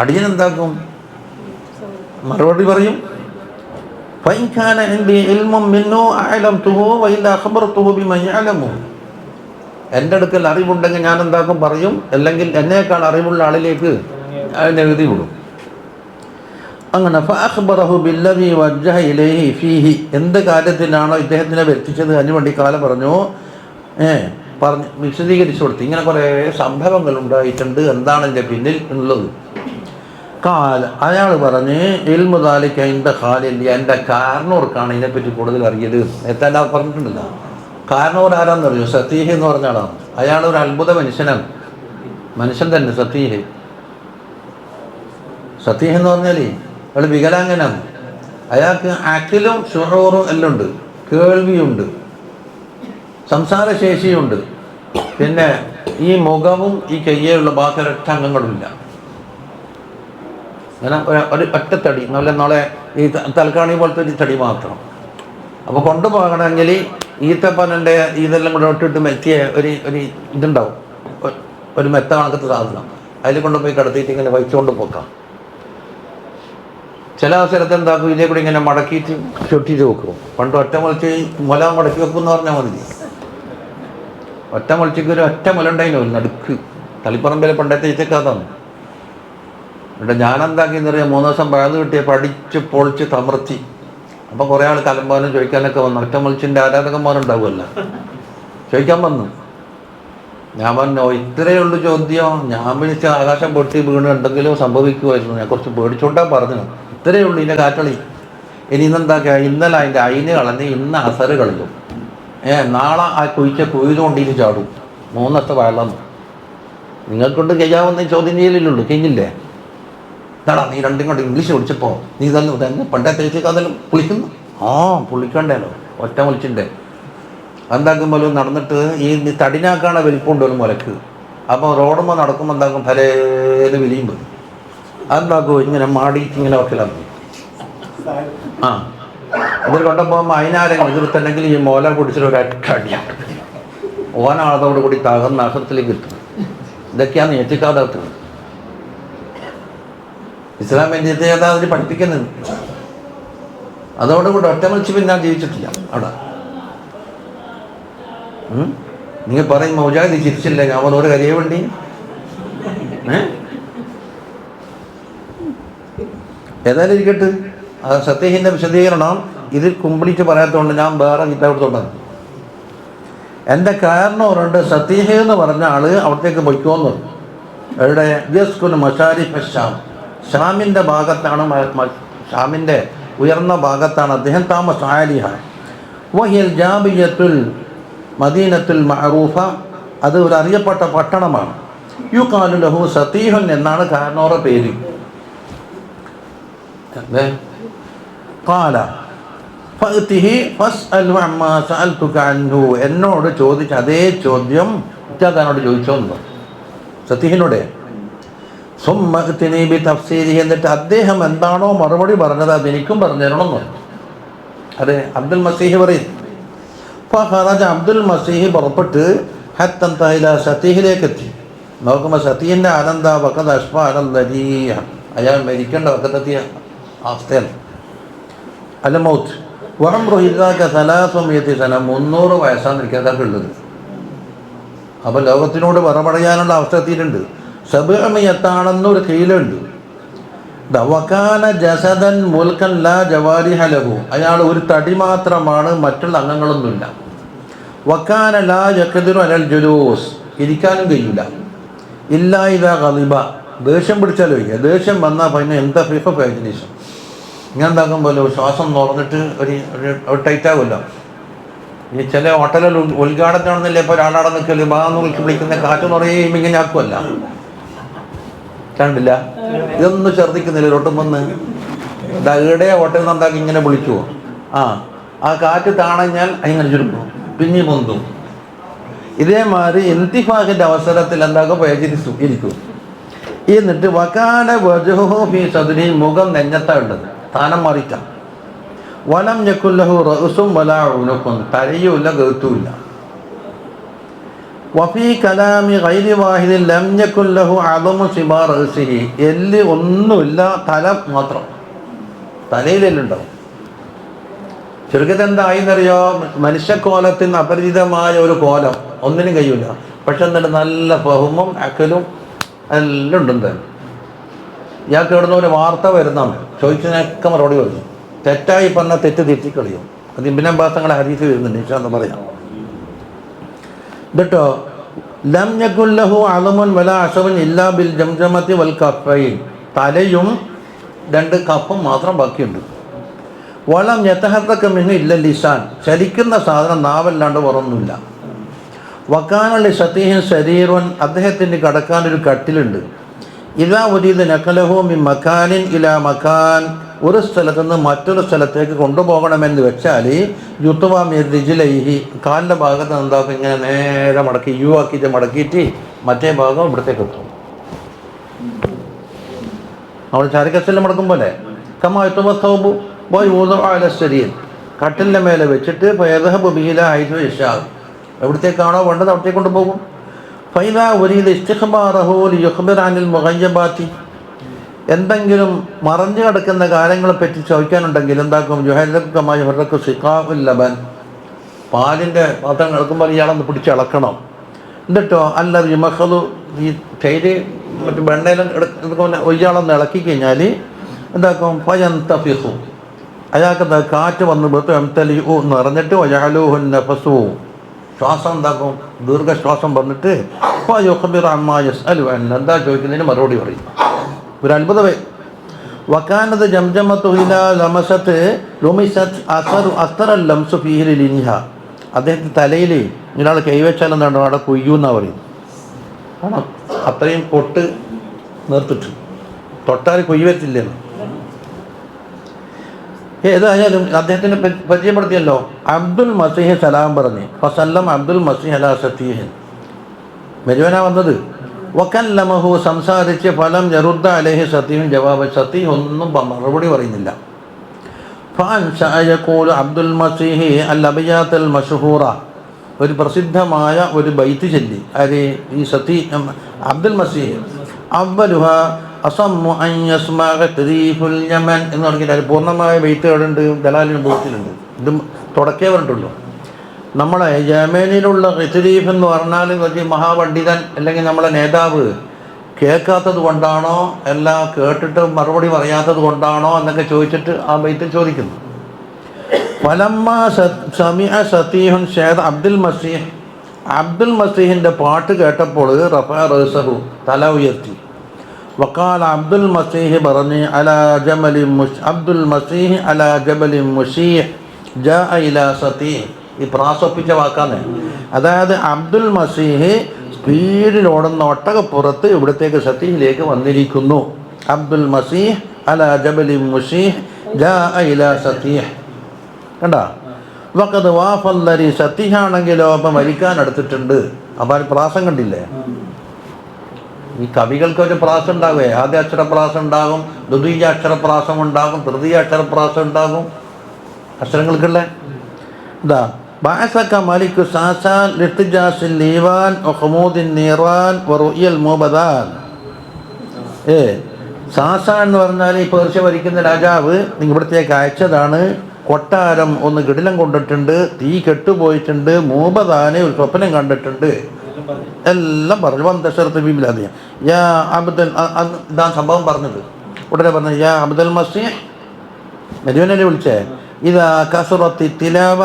അടിയനെന്താക്കും? മറുപടി പറയും. എൻ്റെ അടുക്കൽ അറിവുണ്ടെങ്കിൽ ഞാൻ എന്താക്കും? പറയും, അല്ലെങ്കിൽ എന്നേക്കാൾ അറിവുള്ള ആളിലേക്ക് അതിനെ എഴുതി വിടും. അങ്ങനെ ഫഅഖ്ബറഹു ബില്ലദീ വജ്ജഹ ഇലൈഹി ഫീഹി, എന്ത് കാര്യത്തിനാണോ ഇദ്ദേഹത്തിനെ എത്തിച്ചത് അതിനുവേണ്ടി കാലം പറഞ്ഞു വിശദീകരിച്ചു കൊടുത്തു. ഇങ്ങനെ കുറേ സംഭവങ്ങൾ ഉണ്ടായിട്ടുണ്ട്, എന്താണ് എൻ്റെ പിന്നിൽ എന്നുള്ളത്. അയാൾ പറഞ്ഞ് ഇൽമു ദാലിക ഇൻദ ഖാലിൽ, എൻ്റെ കാരണവർക്കാണ് ഇതിനെപ്പറ്റി കൂടുതൽ അറിയല്. നേരത്തെ എല്ലാം പറഞ്ഞിട്ടുണ്ടല്ലോ. കാരണവർ ആരാന്ന് അറിയോ? സതീഹ് എന്ന് പറഞ്ഞ ആളാണ്. അയാൾ ഒരു അത്ഭുത മനുഷ്യനാണ്, മനുഷ്യൻ തന്നെ. സതീഹ് എന്ന് പറഞ്ഞാൽ അയാൾ വികലാംഗനാണ്. അയാൾക്ക് അഖിലും ശുഹൂറും എല്ലാം ഉണ്ട്, കേൾവിയുണ്ട്, സംസാരശേഷിയുണ്ട്, പിന്നെ ഈ മുഖവും ഈ കയ്യേയുള്ള ബാക്കി ഒരൊറ്റ അംഗങ്ങളുമില്ല. അങ്ങനെ ഒരു ഒറ്റത്തടി, നാളെ ഈ തൽക്കാണി പോലത്തെ ഒരു തടി മാത്രം. അപ്പോൾ കൊണ്ടുപോകണമെങ്കിൽ ഈത്തപ്പനൻ്റെ ഇതെല്ലാം കൂടെ ഇട്ടിട്ട് മെത്തിയ ഒരു ഇതുണ്ടാവും, ഒരു മെത്ത കണക്കത്തെ സാധനം, അതിൽ കൊണ്ടുപോയി കിടത്തിയിട്ട് ഇങ്ങനെ വഹിച്ചുകൊണ്ട് പോക്കാം. ചില അവസരത്തിൽ എന്താക്കും, ഇതേ കൂടി ഇങ്ങനെ മടക്കിയിട്ട് ചൊട്ടിയിട്ട് വെക്കും. പണ്ട് ഒറ്റ മുളച്ച് മുല മടക്കി വെക്കും എന്ന് പറഞ്ഞാൽ മതി. ഒറ്റ മുളച്ചിക്ക് ഒരു ഒറ്റ മുല ഉണ്ടായിരുന്നു നടുക്ക്. തളിപ്പറമ്പിലെ പണ്ടത്തെ ഈച്ചക്കാതാണ്. എന്നിട്ട് ഞാനെന്താക്കിയെന്ന് പറയാം, 3 ദിവസം പഴന്ന് കിട്ടിയ പഠിച്ച് പൊളിച്ച് തമർത്തി. അപ്പം കുറേ ആൾ കലമ്പാനും ചോദിക്കാനൊക്കെ വന്നു. ഒറ്റ മുളച്ചിൻ്റെ ആരാധകന്മാരുണ്ടാവുമല്ലോ, ചോദിക്കാൻ വന്നു. ഞാൻ പറഞ്ഞു, ഇത്രയേ ഉള്ളൂ ചോദ്യം? ഞാൻ വിളിച്ച ആകാശം പൊട്ടി വീണ് എന്തെങ്കിലും സംഭവിക്കുമായിരുന്നു. ഞാൻ കുറച്ച് പേടിച്ചോണ്ടാ പറഞ്ഞു. ഇത്രയേ ഉള്ളൂ ഇതിൻ്റെ കാറ്റളി. ഇനി ഇന്നെന്താക്കുക, ഇന്നലെ അതിൻ്റെ അയിന് കളഞ്ഞ് ഇന്ന് അസറ് കളഞ്ഞു. നാളെ ആ കുയ്തുകൊണ്ടിന് ചാടും. 3 ദിവസത്തെ വെള്ളം നിങ്ങൾക്കൊണ്ട് ചെയ്യാവുന്ന ചോദ്യം ചെയ്യലുള്ളൂ. കഴിഞ്ഞില്ലേ? എന്താടാ നീ രണ്ടും കൊണ്ട് ഇംഗ്ലീഷ് വിളിച്ചപ്പോൾ നീ തന്നെ പണ്ടേ തേച്ചേക്ക് അതെല്ലാം പുളിക്കുന്നു. പുളിക്കണ്ടേലോ, ഒറ്റ മുളിച്ചിൻ്റെ. എന്താക്കുമ്പോൾ നടന്നിട്ട് ഈ തടിനാക്കാണ് വലിപ്പമുണ്ടല്ലോ മുലക്ക്. അപ്പോൾ റോഡുമ്പോൾ നടക്കുമ്പോൾ എന്താക്കും, പലേത് വിളിയുമ്പോൾ അതെന്താക്കും, ഇങ്ങനെ മാടിയിട്ട് ഇങ്ങനെ വെക്കലാണ്. ഇതിൽ കൊണ്ടുപോകുമ്പോൾ അതിനാരെങ്കിലും എതിർത്തുണ്ടെങ്കിൽ ഈ മോല കുടിച്ചിട്ട് ഒരു അടിയാണ്. ഓനാളതോട് കൂടി തകർന്ന് അഹത്തിലേക്ക് കിട്ടും. ഇതൊക്കെയാണ് ഏറ്റിക്കാതകത്ത്. ഇസ്ലാം എന്തിനെ അതിന് പഠിപ്പിക്കുന്നത്. അതോടുകൂടി ഒറ്റ മത്സ്യ പിന്നെ ഞാൻ ജീവിച്ചിട്ടില്ല അവിടെ. നിങ്ങൾ പറയും മൗജാദി ചിരിച്ചില്ല, ഞാൻ ഒരു കരിയ വേണ്ടി. ഏതായാലും ഇരിക്കട്ടെ, സത്യഹിൻ്റെ വിശദീകരണം ഇതിൽ കംപ്ലീറ്റ് പറയാത്തതുകൊണ്ട് ഞാൻ വേറെ കിതാബ് എടുത്തോണ്ടാണ്. എൻ്റെ കാരണവരുണ്ട് സതീഹ് എന്ന് പറഞ്ഞ ആൾ അവിടത്തേക്ക് പൊയ്ക്കോന്ന് പറഞ്ഞു. എവിടെ? യസ്കുൻ മശാരിഫ് ഷാം, ഷാമിൻ്റെ ഭാഗത്താണ്, ഷാമിൻ്റെ ഉയർന്ന ഭാഗത്താണ് അദ്ദേഹം താമസം. ആലിഹ വഹിയൽ ജാബിയത്തുൽ മദീനത്തുൽ മഅറൂഫ, അത് ഒരു അറിയപ്പെട്ട പട്ടണമാണ്. യുഖാലു ലഹു സതീഹുൻ എന്നാണ് കാരണവരുടെ പേര്. ഖാല ഫഅ്തിഹി ഫസ്അൽഹു അമ്മാ സഅൽതുക അൻഹു, എന്നോട് ചോദിച്ച അതേ ചോദ്യം ഇത്താനോട് ചോദിച്ചോന്ന് സതീഹിനോട്. സുമ്മ അ്തിനി ബി തഫ്സീരിഹി, എന്നിട്ട് അദ്ദേഹം എന്താണോ മറുപടി പറഞ്ഞത് അതെനിക്കും പറഞ്ഞു തരണമെന്ന്. അതെ, അബ്ദുൽ മസീഹ് പറയും. ഫഖറജ, അബ്ദുൽ മസീഹ് പുറപ്പെട്ട് ഹത്തൻ തഹില, സതീഹിലേക്ക് എത്തി. നോക്കുമ്പോൾ സതീഹിൻ്റെ ആനന്ദ വഖദ് അഷ്ഫ അലല്ലദീഹ, അയാൾ മരിക്കേണ്ട വക്കത്തെത്തിയ അവസ്ഥയാണ്. അൽ മൗത്ത് വഅംറുഹു ഇദാക 300 സന, 300 വയസ്സാണ് ഇരിക്കാത്തത്. അപ്പോൾ ലോകത്തിനോട് പറപറയാനുള്ള അവസ്ഥ എത്തിയിട്ടുണ്ട്. സബഅമിയത്താണെന്നൊരു കീലുണ്ട്. വകാന ജസദൻ മുൽക്കൻ ലാ ജവാരിഹ ലഹു, അയാൾ ഒരു തടി മാത്രമാണ്, മറ്റുള്ള അംഗങ്ങളൊന്നുമില്ല. വകാന ലാ യഖ്ദിറു അലൽ ജുലൂസ്, ഇരിക്കാനും കഴിയില്ല. ഇല്ലാ ഇദാ ഗളിബ, ദേഷ്യം പിടിച്ചാലോ, ദേഷ്യം വന്നാൽ പിന്നെ എന്താ ഫിഫ ഫൈജിനീഷം ഇങ്ങനെ ഉണ്ടാക്കുമ്പോൾ ശ്വാസം തുറന്നിട്ട് ഒരു ടൈറ്റാകുമല്ലോ. ഈ ചില ഹോട്ടലിൽ ഉദ്ഘാടനമാണെന്നില്ല, ഇപ്പോൾ ഒരാളവിടെ നിൽക്കല് ബാന്ന് വിളിക്കുന്ന കാറ്റ് നിറയുമ്പോൾ ഇങ്ങനെ ആക്കുമല്ല, കണ്ടില്ല? ഇതൊന്നും ഛർദ്ദിക്കുന്നില്ല, ഒട്ടും വന്ന് ഇവിടെ ഹോട്ടലിൽ നിന്ന് എന്താക്കി ഇങ്ങനെ വിളിക്കുമോ? ആ കാറ്റ് താണഞ്ഞാൽ അങ്ങനെ ചുരുക്കും, പിന്നെ പൊന്തും. ഇതേമാതിരി ഇന്തിഫാഖിൻ്റെ അവസരത്തിൽ എന്താക്കും പേജിരിക്കും ഇരിക്കും. എന്നിട്ട് വകാന വജ്ഹുഹു ഫീ സദ്രി, മുഖം നെഞ്ഞത്താ ഉള്ളത്, സ്ഥാനം മാറിക്കാം. വലം യകുല്ലഹു റഅസും വലാ ഉനുഖുൻ, തലയുമില്ല ഗൗത്തുമില്ല. വഫീ കലാമി ഗൈരി വാഹിദിൻ ലം യകുല്ലഹു അദമു സിബാ റഅസിഹി, എല്ല് ഒന്നുമില്ല, തല മാത്രം, തലയിലെല്ലുണ്ടാവും. ചുരുക്കത്തിൽ എന്തായിന്നറിയോ? മനുഷ്യക്കോലത്തിന് അപരിചിതമായ ഒരു കോലം, ഒന്നിനും കഴിയില്ല. പക്ഷെ എന്നിട്ട് നല്ല ഫഹ്മും അക്കലും എല്ലാം ഉണ്ടെന്ന്. ഇയാൾക്ക് ഇവിടുന്ന് ഒരു വാർത്ത വരുന്നതാണ്, ചോദിച്ചതിനൊക്കെ മറുപടി വരുന്നു. തെറ്റായി പറഞ്ഞാൽ തെറ്റ് തിരുത്തിക്കളിയും. അത് ഇബ്നു അബ്ബാസ് തങ്ങളുടെ ഹദീസ് വരുന്നുണ്ട്, ഇൻഷാ അല്ലാഹ് പറയാം. എന്നിട്ടോ ലം യകുൻ ലഹു അളമുൻ വലാ അശബുൻ ഇല്ലാ ബിൽ ജംജമത്തി വൽ കഫൈൻ, തലയും 2 കഫും മാത്രം ബാക്കിയുണ്ട്. വലം യതഹറക മിൻഹു ഇല്ല ലിസാൻ, ചലിക്കുന്ന സാധനം നാവല്ലാണ്ട് വേറൊന്നുമില്ല. വക്കാനലി സതീഹിൻ ശരീറുൻ, അദ്ദേഹത്തിന് കടക്കാനൊരു കട്ടിലുണ്ട്. ഇദാ ഉരീദ നഖലഹു മിൻ മക്കാനിൻ ഇലാ മക്കാൻ, ഒരു സ്ഥലത്ത് നിന്ന് മറ്റൊരു സ്ഥലത്തേക്ക് കൊണ്ടുപോകണമെന്ന് വെച്ചാൽ യുത്വ മിൻ റിജ്ലൈഹി, കാലിൻ്റെ ഭാഗത്ത് എന്താക്കും ഇങ്ങനെ നേരെ മടക്കി ആക്കിയിട്ട് മടക്കിയിട്ട് മറ്റേ ഭാഗം ഇവിടത്തേക്ക് എത്തും. നമ്മൾ ചാരിക്കസ്റ്റലിൽ മടക്കും പോലെ. കമാ യുത്വ സൗബു വയൂദഉ അല ശരീർ, കട്ടിലിൻ്റെ മേലെ വെച്ചിട്ട് ഫയദ്ഹബു ബിഹി ഇലാ ഹൈസു യശാ, എവിടത്തേക്കാണോ വേണ്ടത് അവിടത്തേക്ക് കൊണ്ടുപോകും. ഫൈദാ ഉരീദ ഇസ്തിഖ്ബാറഹു ലിയുഖ്ബിറ അനിൽ മുഗയ്യബാത്തി, എന്തെങ്കിലും മറഞ്ഞു കിടക്കുന്ന കാര്യങ്ങളെ പറ്റി ചോദിക്കാനുണ്ടെങ്കിൽ എന്താക്കും? യുഹറക്കു യുഹറക്കു സിഖാഉൽ ലബൻ, പാലിൻ്റെ പാത്രം കിടക്കുമ്പോൾ ഇയാളൊന്ന് പിടിച്ചളക്കണം. എന്നിട്ടോ അല്ല യുമഖദു, ഈ തൈര് മറ്റു വെണ്ണയിലും എടുക്കുന്ന ഇയാളൊന്ന് ഇളക്കി കഴിഞ്ഞാൽ എന്താക്കും? ഫയന്തഫിഖു, അയാൾക്ക് കാറ്റ് വന്ന് എംതലിഉ നിറഞ്ഞിട്ട് വയഅലൂഹു നഫസു, ശ്വാസം എന്താക്കും? ദീർഘശ്വാസം വന്നിട്ട് ഫയുഖ്ബിറു അമ്മാ യസ്അലു അൻ, എന്താ ചോദിക്കുന്നതിന് മറുപടി പറയും. ഒരു അത്ഭുതമേ. വക്കാനത് ജംജമത്തു ഇലാ ലമസത്ത് ലുമിസത്ത് അസ്തറൽ ലംസു ഫീഹി ലിൻഹ, അദ്ദേഹത്തിൻ്റെ തലയിൽ ഒരാൾ കൈവച്ചാൽ എന്താണ് അവിടെ കൊയ്യൂന്നാണ് പറയും. കാരണം അത്രയും പൊട്ട് നിർത്തിട്ട് തൊട്ടാൽ കൊയ്യ് പറ്റില്ലെന്ന്. ഏതായാലും അദ്ദേഹത്തിനെ പരിചയപ്പെടുത്തിയല്ലോ. അബ്ദുൽ മസീഹ് സലാം പറഞ്ഞ് ഫസല്ലം അബ്ദുൽ മസീഹ് അലാ സതീഹ്, മെരുവനാ വന്നത്. വക്കല്ലമഹു, സംസാരിച്ച് ഫലം യറുദ്ദ അലൈഹി സതീഹുൻ ജവാബ്, സതീഹ് ഒന്നും മറുപടി പറയുന്നില്ല. ഫഅൻശഅ അബ്ദുൽ മസീഹ് അൽ അബിയാത്തുൽ മഷ്ഹൂറ, ഒരു പ്രസിദ്ധമായ ഒരു ബൈത്ത് ചൊല്ലി. അത് ഈ അബ്ദുൽ മസീഹ് അവലുഹ അസമ്മു അൻ യസ്മഅ തരീഫുൽ യമൻ എന്ന് പറഞ്ഞാൽ അത് പൂർണ്ണമായ ബൈത്തുകളുണ്ട്, ദലാലിന് ബൈത്തിലുണ്ട്. ഇത് തുടക്കേ പറഞ്ഞിട്ടുള്ളൂ. നമ്മളെ യമനിലുള്ള ഖിത്രീഫ് എന്ന് പറഞ്ഞാൽ വലിയ മഹാപണ്ഡിതൻ അല്ലെങ്കിൽ നമ്മളെ നേതാവ് കേൾക്കാത്തത് കൊണ്ടാണോ അല്ല കേട്ടിട്ട് മറുപടി പറയാത്തത് കൊണ്ടാണോ എന്നൊക്കെ ചോദിച്ചിട്ട് ആ ബൈത്തിൽ ചോദിക്കുന്നു. ഫലമ്മ സമിഅ സതീഹുൻ ഷേഖ് അബ്ദുൽ മസീഹ് അബ്ദുൽ മസീഹിൻ്റെ പാട്ട് കേട്ടപ്പോൾ റഫഅ റഅസഹു, തല ഉയർത്തി. വഖാല അബ്ദുൽ മസീഹ് പറഞ്ഞു, അലാ ജമലി അബ്ദുൽ മസീഹ് അലാ ജബലി മുശീഹ് ജാഅ ഇലാ സതീഹ്. ഈ പ്രാസൊപ്പിച്ച വാക്കാണ്. അതായത് അബ്ദുൽ മസീഹ് സ്പീഡിൽ ഓടുന്ന ഒട്ടകപ്പുറത്ത് ഇവിടത്തേക്ക് സതീഹിലേക്ക് വന്നിരിക്കുന്നു. അബ്ദുൽ മസീഹ് അലാ ജബലി മുശീഹ് ജാഅ ഇലാ സതീഹ്. കണ്ട, വഖദ് വാഫല്ലരി, സതീഹാണെങ്കിലോ അപ്പം മരിക്കാൻ അടുത്തിട്ടുണ്ട്. അപ്പം പ്രാസം കണ്ടില്ലേ? ഈ കവികൾക്ക് ഒരു പ്രാസം ഉണ്ടാകുമേ. ആദ്യ അക്ഷരപ്രാസം ഉണ്ടാകും, ദ്വിതീയ അക്ഷരപ്രാസം ഉണ്ടാകും, തൃതീയ അക്ഷരപ്രാസം ഉണ്ടാകും. അക്ഷരങ്ങൾക്കുള്ള ഇതാ ബഅസക മലികു സാസാൻ ലിർതിജാസിൽ ലീവാൻ വഖമൂദിൻ നീറാൻ വറുയൽ മുബദാൻ. സാസാൻ എന്ന് പറഞ്ഞാൽ ഈ പേർഷ്യ ഭരിക്കുന്ന രാജാവ് ഇവിടത്തേക്ക് അയച്ചതാണ്. കൊട്ടാരം ഒന്ന് കിടിലം കൊണ്ടിട്ടുണ്ട്, തീ കെട്ടുപോയിട്ടുണ്ട്, മൂബദാനെ ഒരു സ്വപ്നം കണ്ടിട്ടുണ്ട്, എല്ലാം പറഞ്ഞു. വന്തശർത്ത് ബിബിലാദിയ യാ അബ്ദുൽ, ഇതാണ് സംഭവം പറഞ്ഞത്. ഉടനെ പറഞ്ഞു, യാ അബ്ദുൽ മസീഹ്, മരുവനെ വിളിച്ചേ, ഇതാ കസറത്തി തിലാവ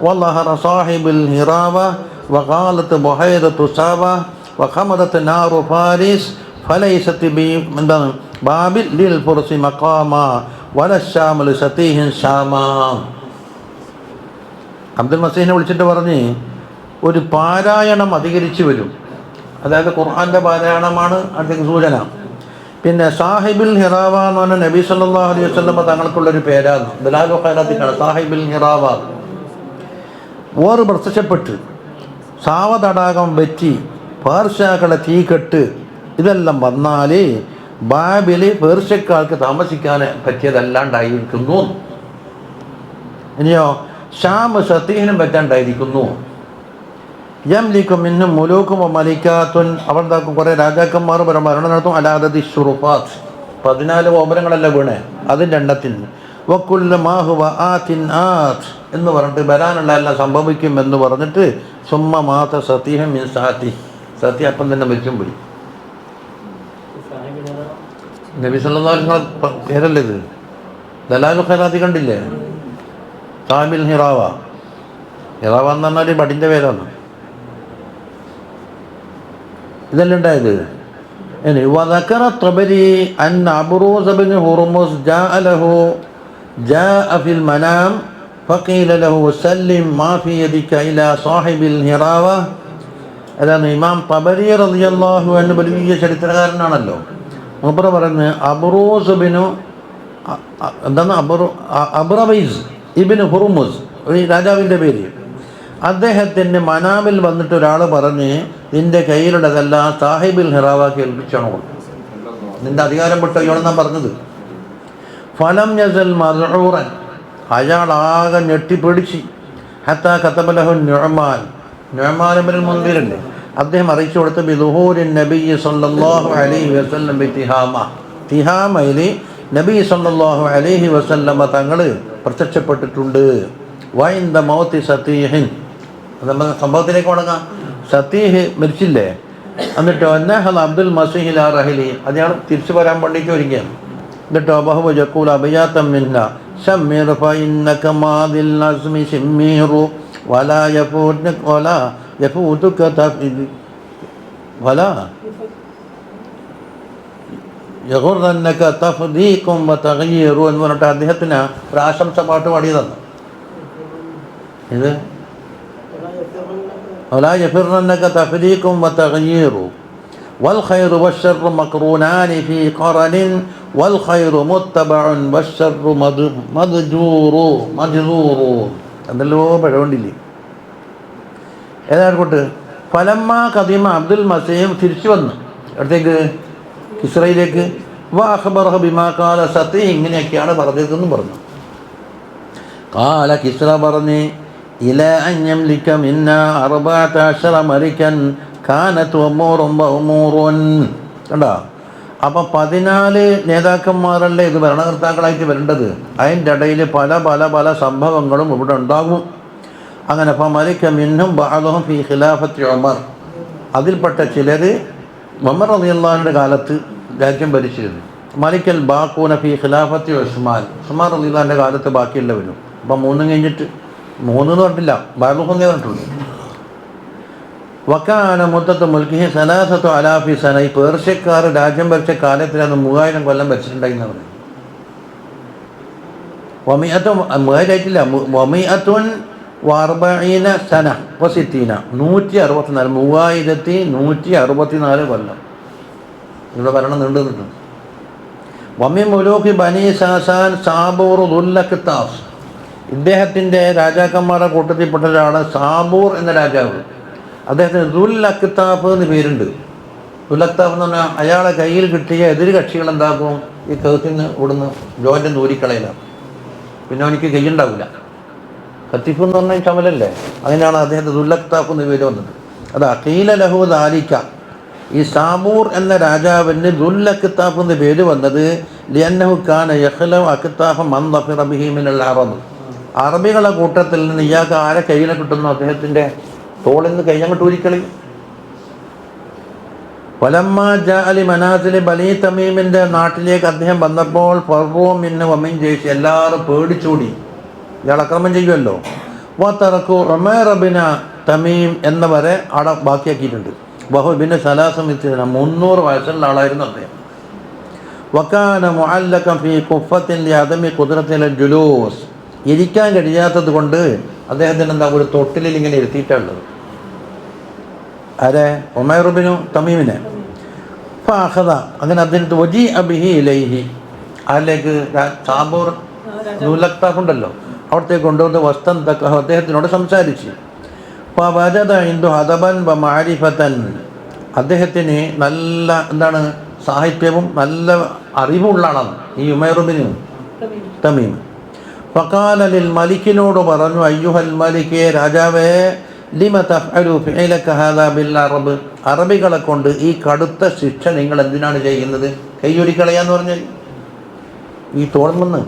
വലഹറ സാഹിബുൽ ഹിറാവ വഖാലത്ത് ബുഹൈറത്തു സാവ വഖമദത്ത് നാറു ഫാരിസ് ഫലൈസത്ത് ബി എന്താണ് ബാബിൽ ലിൽ ഫുർസി മഖാമ വലശാമൽ സതീഹിൻ ഷാമാ. അബ്ദുൽ മസീഹിനെ വിളിച്ചിട്ട് പറഞ്ഞ്, ഒരു പാരായണം അധികരിച്ചു വരും. അതായത് ഖുർആൻ്റെ പാരായണമാണ് അടുത്തേക്ക് സൂചന. പിന്നെ സാഹിബുൽ ഹിറാവ എന്ന് പറഞ്ഞാൽ നബി സല്ലല്ലാഹു അലൈഹി വസല്ലം തങ്ങൾക്കുള്ളൊരു പേരാണ്. ദലാലുൽ ഖൈറാത്തിലാണ് സാഹിബുൽ ഹിറാവ. ഓർ പ്രത്യക്ഷപ്പെട്ട് സാവ തടാകം വെറ്റി പേർഷ്യകളെ തീകെട്ട് ഇതെല്ലാം വന്നാൽ ബാബിൽ പേർഷ്യക്കാർക്ക് താമസിക്കാൻ പറ്റിയതല്ലാണ്ടായിരിക്കുന്നു. ഇനിയോ ഷാം സതീഹിനും പറ്റാണ്ടായിരിക്കുന്നു. യംലിക്കും ഇന്നും മുലൂക്കും മലിക്കാത്തുൻ, അവർക്കും കുറേ രാജാക്കന്മാർ ഭരണം നടത്തും. അലാദതി ഷുറുഫാത്ത്, 14 ഗോപുരങ്ങളല്ല വീണേ, അതിൻ്റെ എണ്ണത്തിന്. വക്കുല്ല മാഹുവ ആത്തിൻ ആത്ത് എന്ന് പറഞ്ഞിട്ട് വരാനുള്ള എല്ലാം സംഭവിക്കും എന്ന് പറഞ്ഞിട്ട് സുമ്മ മാത സതീഹം മിൻ സാത്തി, സത്യ അപ്പം തന്നെ മരിച്ചും പോയി. നബി സല്ലല്ലാഹു അലൈഹി വസല്ലം പേരല്ലേ ഇത്? ദലാലുൽ ഖൈറാത്തി കണ്ടില്ലേ? സാഹിബുൽ ഹിറാവ. ഹിറാവ എന്ന് പറഞ്ഞാൽ ബടിൻ്റെ പേരാണ്. ഇതെല്ലാം ഉണ്ടായത്. ഇനി വദക്കറ തബരി അൻ അബ്റൂസ് ബിൻ ഹുർമുസ് ജാഅ ഫിൽ മനാം ഫഖീല ലഹു സല്ലിം മാ ഫി യദിക ഇലാ സാഹിബിൽ ഹിറാവ. അതാണ് ഇമാം തബരി റളിയല്ലാഹു അൻഹു, വലിയ ചരിത്രകാരനാണല്ലോ. മൂപ്പർ പറയുന്നത് അബ്റൂസ് ബിനു എന്താണ് അബ്റവൈസ് ഇബ്നു ഹുർമുസ്, ഈ രാജാവിൻ്റെ പേര്. അദ്ദേഹത്തിൻ്റെ മനാമിൽ വന്നിട്ട് ഒരാൾ പറഞ്ഞ്, നിൻ്റെ കയ്യിലുള്ളതെല്ലാം സാഹിബുൽ ഹിറാവാക്ക് ഏൽപ്പിച്ചാണോ, നിൻ്റെ അധികാരം വിട്ടോ ഇയാളെന്നാ പറഞ്ഞത്. ഫലം യസൽ മർഊറൻ, അയാളാകെ ഞെട്ടിപ്പിടിച്ച്. ഹത്താ കതബലഹു നുഅ്മാൻ, നുഅ്മാൻ ഇബ്നുൽ മുൻദിറല്ലേ, അദ്ദേഹം അറിയിച്ചു കൊടുത്ത് ബിദുഹൂരിൻ നബി സല്ലല്ലാഹു അലൈഹി വസല്ലം ബിതിഹാമ, തിഹാമയിൽ നബി സല്ലല്ലാഹു അലൈഹി വസല്ലമ തങ്ങൾ പ്രത്യക്ഷപ്പെട്ടിട്ടുണ്ട്. വൈന്ദ മൗത്തി സതീഹിൻ, അത് നമ്മൾ സംഭവത്തിലേക്ക് മടങ്ങാം. സതീഹ് മരിച്ചില്ലേ, എന്നിട്ടോ എന്നഹൽ അബ്ദുൽ മസീഹ് ലാ റഹിലി, അയാൾ തിരിച്ചു വരാൻ വേണ്ടിയിട്ട് ഒരുങ്ങിയാണ്. എന്നിട്ടോ ബഹുവ ജഖൂൽ അബയാതം മിന്ന ശമ്മിർ ഫഇന്നക മാദിൽ നസ്മി ശമ്മിറു വലാ യഫൂതുക വലാ യഫൂതുക തഫീദ് വലാ യഗുറന്നക തഫദീഖും വതഗ്യീറു എന്ന് പറഞ്ഞിട്ട് അദ്ദേഹത്തിന് ഒരു ആശംസ പാട്ട് പാടിയതാണ്. ഇത് ولا يفرنك تفريق وتغيير والخير والشر مقرونان في قرن والخير متبع والشر مجذور. എന്തല്ലോ പഴകൊണ്ടില്ലേ. ഏതായിക്കോട്ട് ഫലമ്മ കദിമ അബ്ദുൽ മസീഹ് തിരിച്ചു വന്നു അടുത്തേക്ക് കിസ്രയിലേക്ക്. വഅഖ്ബറഹ ബിമാ ഖാല സതീഹ്, ഇങ്ങനെയൊക്കെയാണ് പറഞ്ഞതെന്ന് പറഞ്ഞു. ഖാല കിസ്ര പറഞ്ഞ്, ഇലാ അൻ യംലിക മിന്നാ 14 മലികൻ കാനത് ഉമൂറുൻ വഉമൂറുൻ. കണ്ടോ, അപ്പം 14 നേതാക്കന്മാരല്ലേ ഇത് ഭരണകർത്താക്കളായിട്ട് വരേണ്ടത്. അതിൻ്റെ ഇടയിൽ പല പല പല സംഭവങ്ങളും ഇവിടെ ഉണ്ടാകും. അങ്ങനെ ഫമലിക മിൻഹും ബഅദുഹും ഫീ ഖിലാഫത്തി ഉമർ, അതിൽപ്പെട്ട ചിലർ ഉമർ റളിയല്ലാഹുവിൻ്റെ കാലത്ത് രാജ്യം ഭരിച്ചിരുന്നു. മലിക്കൽ ബാഖൂന ഫീ ഖിലാഫത്തി ഉസ്മാൻ, ഉസ്മാൻ റളിയല്ലാഹുവിൻ്റെ കാലത്ത് ബാക്കിയുള്ളവരും. അപ്പം 3 കഴിഞ്ഞിട്ട് 3 എന്ന് പറഞ്ഞിട്ടില്ല, ബഅദുഹും പറഞ്ഞിട്ടുള്ളൂ. വക്കാന മുത്തത്ത് മുൽക്കിഹി സലാസത്തു അലാഫി സന. ഈ പേർഷ്യക്കാർ രാജ്യം ഭരിച്ച കാലത്തിലാണ് 3000 കൊല്ലം ഭരിച്ചിട്ടുണ്ടായിരുന്നവർ. മൂവായിരത്തില്ല, വമിഅത്തുൻ വഅർബഈന സന വസിത്തീന, 3164 കൊല്ലം ഇവിടെ ഭരണം നീണ്ടു നിൽക്കുന്നു. വമി മുലൂഖി ബനി സാസാൻ സാബൂർ ദുല്ലഖ്താഫ്. ഇദ്ദേഹത്തിൻ്റെ രാജാക്കന്മാരുടെ കൂട്ടത്തിൽപ്പെട്ട ഒരാളാണ് സാബൂർ എന്ന രാജാവ്. അദ്ദേഹത്തിന് ദുല്ലഖ്താഫ് എന്ന് പേരുണ്ട്. ദുല്ലഖ്താഫ് എന്ന് പറഞ്ഞാൽ അയാളെ കയ്യിൽ കിട്ടിയ എതിര് കക്ഷികൾ എന്താക്കും, ഈ കഴുത്തിന് ഇവിടുന്ന് ജോയിൻ്റെ ദൂരിക്കളയിലാണ്. പിന്നെ അവനിക്ക് കൈയുണ്ടാവില്ല. ഖത്തീഫ് എന്ന് പറഞ്ഞാൽ ചമലല്ലേ, അതിനാണ് അദ്ദേഹത്തെ ദുല്ലഖ്താഫ് എന്ന് പേര് വന്നത്. അത് അഖീല ലഹു ദാലിക. ഈ സാബൂർ എന്ന രാജാവിന് ദുല്ലഖ്താഫ് എന്ന് പേര് വന്നത് ലിഅന്നഹു കാന യഖ്ലഉ അഖ്താഫ മൻ ദഫിറ ബിഹി മിനൽ അറബ്. അറബികളുടെ കൂട്ടത്തിൽ നിന്ന് ഇയാൾക്ക് ആരെ കയ്യിലെ കിട്ടുന്നു, അദ്ദേഹത്തിൻ്റെ തോളിൽ നിന്ന് കൈഞ്ഞങ്ങോട്ട് ഊരിക്കളി. വലമ്മ ജഅലി മനാസിലി ബനി തമീമിൻ്റെ നാട്ടിലേക്ക് അദ്ദേഹം വന്നപ്പോൾ ഫർറൂ മിന്ന വമിൻ ജയ്ഷ്, എല്ലാവരും പേടിച്ചോടി, ഇയാൾ അക്രമം ചെയ്യുമല്ലോ. വതറക്കു ഉമൈർ ബിന തമീം എന്നവരെ അവിടെ ബാക്കിയാക്കിയിട്ടുണ്ട്. വഹു ബിൻ സലാസമിത്തിന് 300 വയസ്സുള്ള ആളായിരുന്നു അദ്ദേഹം. വക്കാന മുഅല്ലഖൻ ഫീ ഖുഫത്തിൻ ലിഅദമി ഖുദ്റത്തിൽ ജുലൂസ്. ഇരിക്കാൻ കഴിയാത്തത് കൊണ്ട് അദ്ദേഹത്തിന് എന്താ ഒരു തൊട്ടിലിൽ ഇങ്ങനെ ഇരുത്തിയിട്ടുള്ളത്. ആരെ? ഉമൈർ ബിനു തമീമിനെ. ഫഅഖദ, അങ്ങനെ അദ്ദേഹത്തെ വജി അബിഹി ഇലൈഹി, അതിലേക്ക് സാബൂർ ദുല്ലഖ്താഫ് ഉണ്ടല്ലോ, അവിടത്തേക്ക് കൊണ്ടുവന്ന് വസ്തൻ തഖഹു, അദ്ദേഹത്തിനോട് സംസാരിച്ച്. ഫവജദ ഇൻദു ഹദബൻ വമഅരിഫതൻ, അദ്ദേഹത്തിന് നല്ല എന്താണ് സാഹിത്യവും നല്ല അറിവുള്ള ആളാണ് ഈ ഉമൈർ ബിനു തമീം. ഫഖാല ലിൽ മലിക്കിനോട് പറഞ്ഞു, അയ്യുഹൽ മലികേ, രാജാവേ, ലിമ തഫ്അലു ഫിഅലക ഹാദാ ബിൽ അറബ്, അറബികളെ കൊണ്ട് ഈ കടുത്ത ശിക്ഷ നിങ്ങൾ എന്തിനാണ് ചെയ്യുന്നത്? കൈയൊടിക്കളയാന്ന് പറഞ്ഞാൽ ഈ തോന്നുന്നു.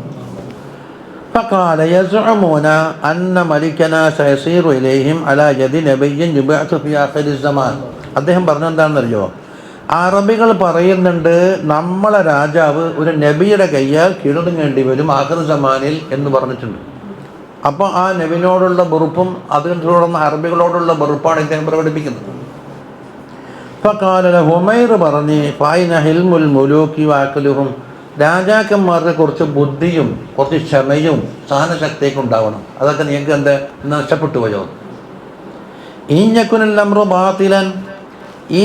ഫഖാല യസ്ഉമൂന അന്ന മലികനാ സയസീറു ഇലൈഹിം അലാ യദി നബിയ്യിൻ യുബഅസു ഫി ആഖിരിസ് സമാൻ. അദ്ദേഹം പറഞ്ഞെന്താണെന്നറിയോ? അറബികൾ പറയുന്നുണ്ട് നമ്മളെ രാജാവ് ഒരു നബിയുടെ കയ്യാൽ കീഴടങ്ങേണ്ടി വരും ആഖിർ സമാനിൽ എന്ന് പറഞ്ഞിട്ടുണ്ട്. അപ്പോൾ ആ നബിനോടുള്ള വെറുപ്പും അതിന് തുടർന്ന് അറബികളോടുള്ള വെറുപ്പാണ് ഇദ്ദേഹം പ്രകടിപ്പിക്കുന്നത്. ഫഖാല ലഹു, ഉമൈർ പറഞ്ഞു, ഫൈന ഹിൽമുൽ മുലൂക്കി വാക്കലുഹും, രാജാക്കന്മാർക്ക് കുറച്ച് ബുദ്ധിയും കുറച്ച് ക്ഷമയും സഹനശക്തിയൊക്കെ ഉണ്ടാവണം. അതൊക്കെ നിങ്ങൾക്ക് എന്താ നഷ്ടപ്പെട്ടു പോയോ? ഇഞ്ഞക്കുനൽ അംറു ബാത്തിലൻ, ഈ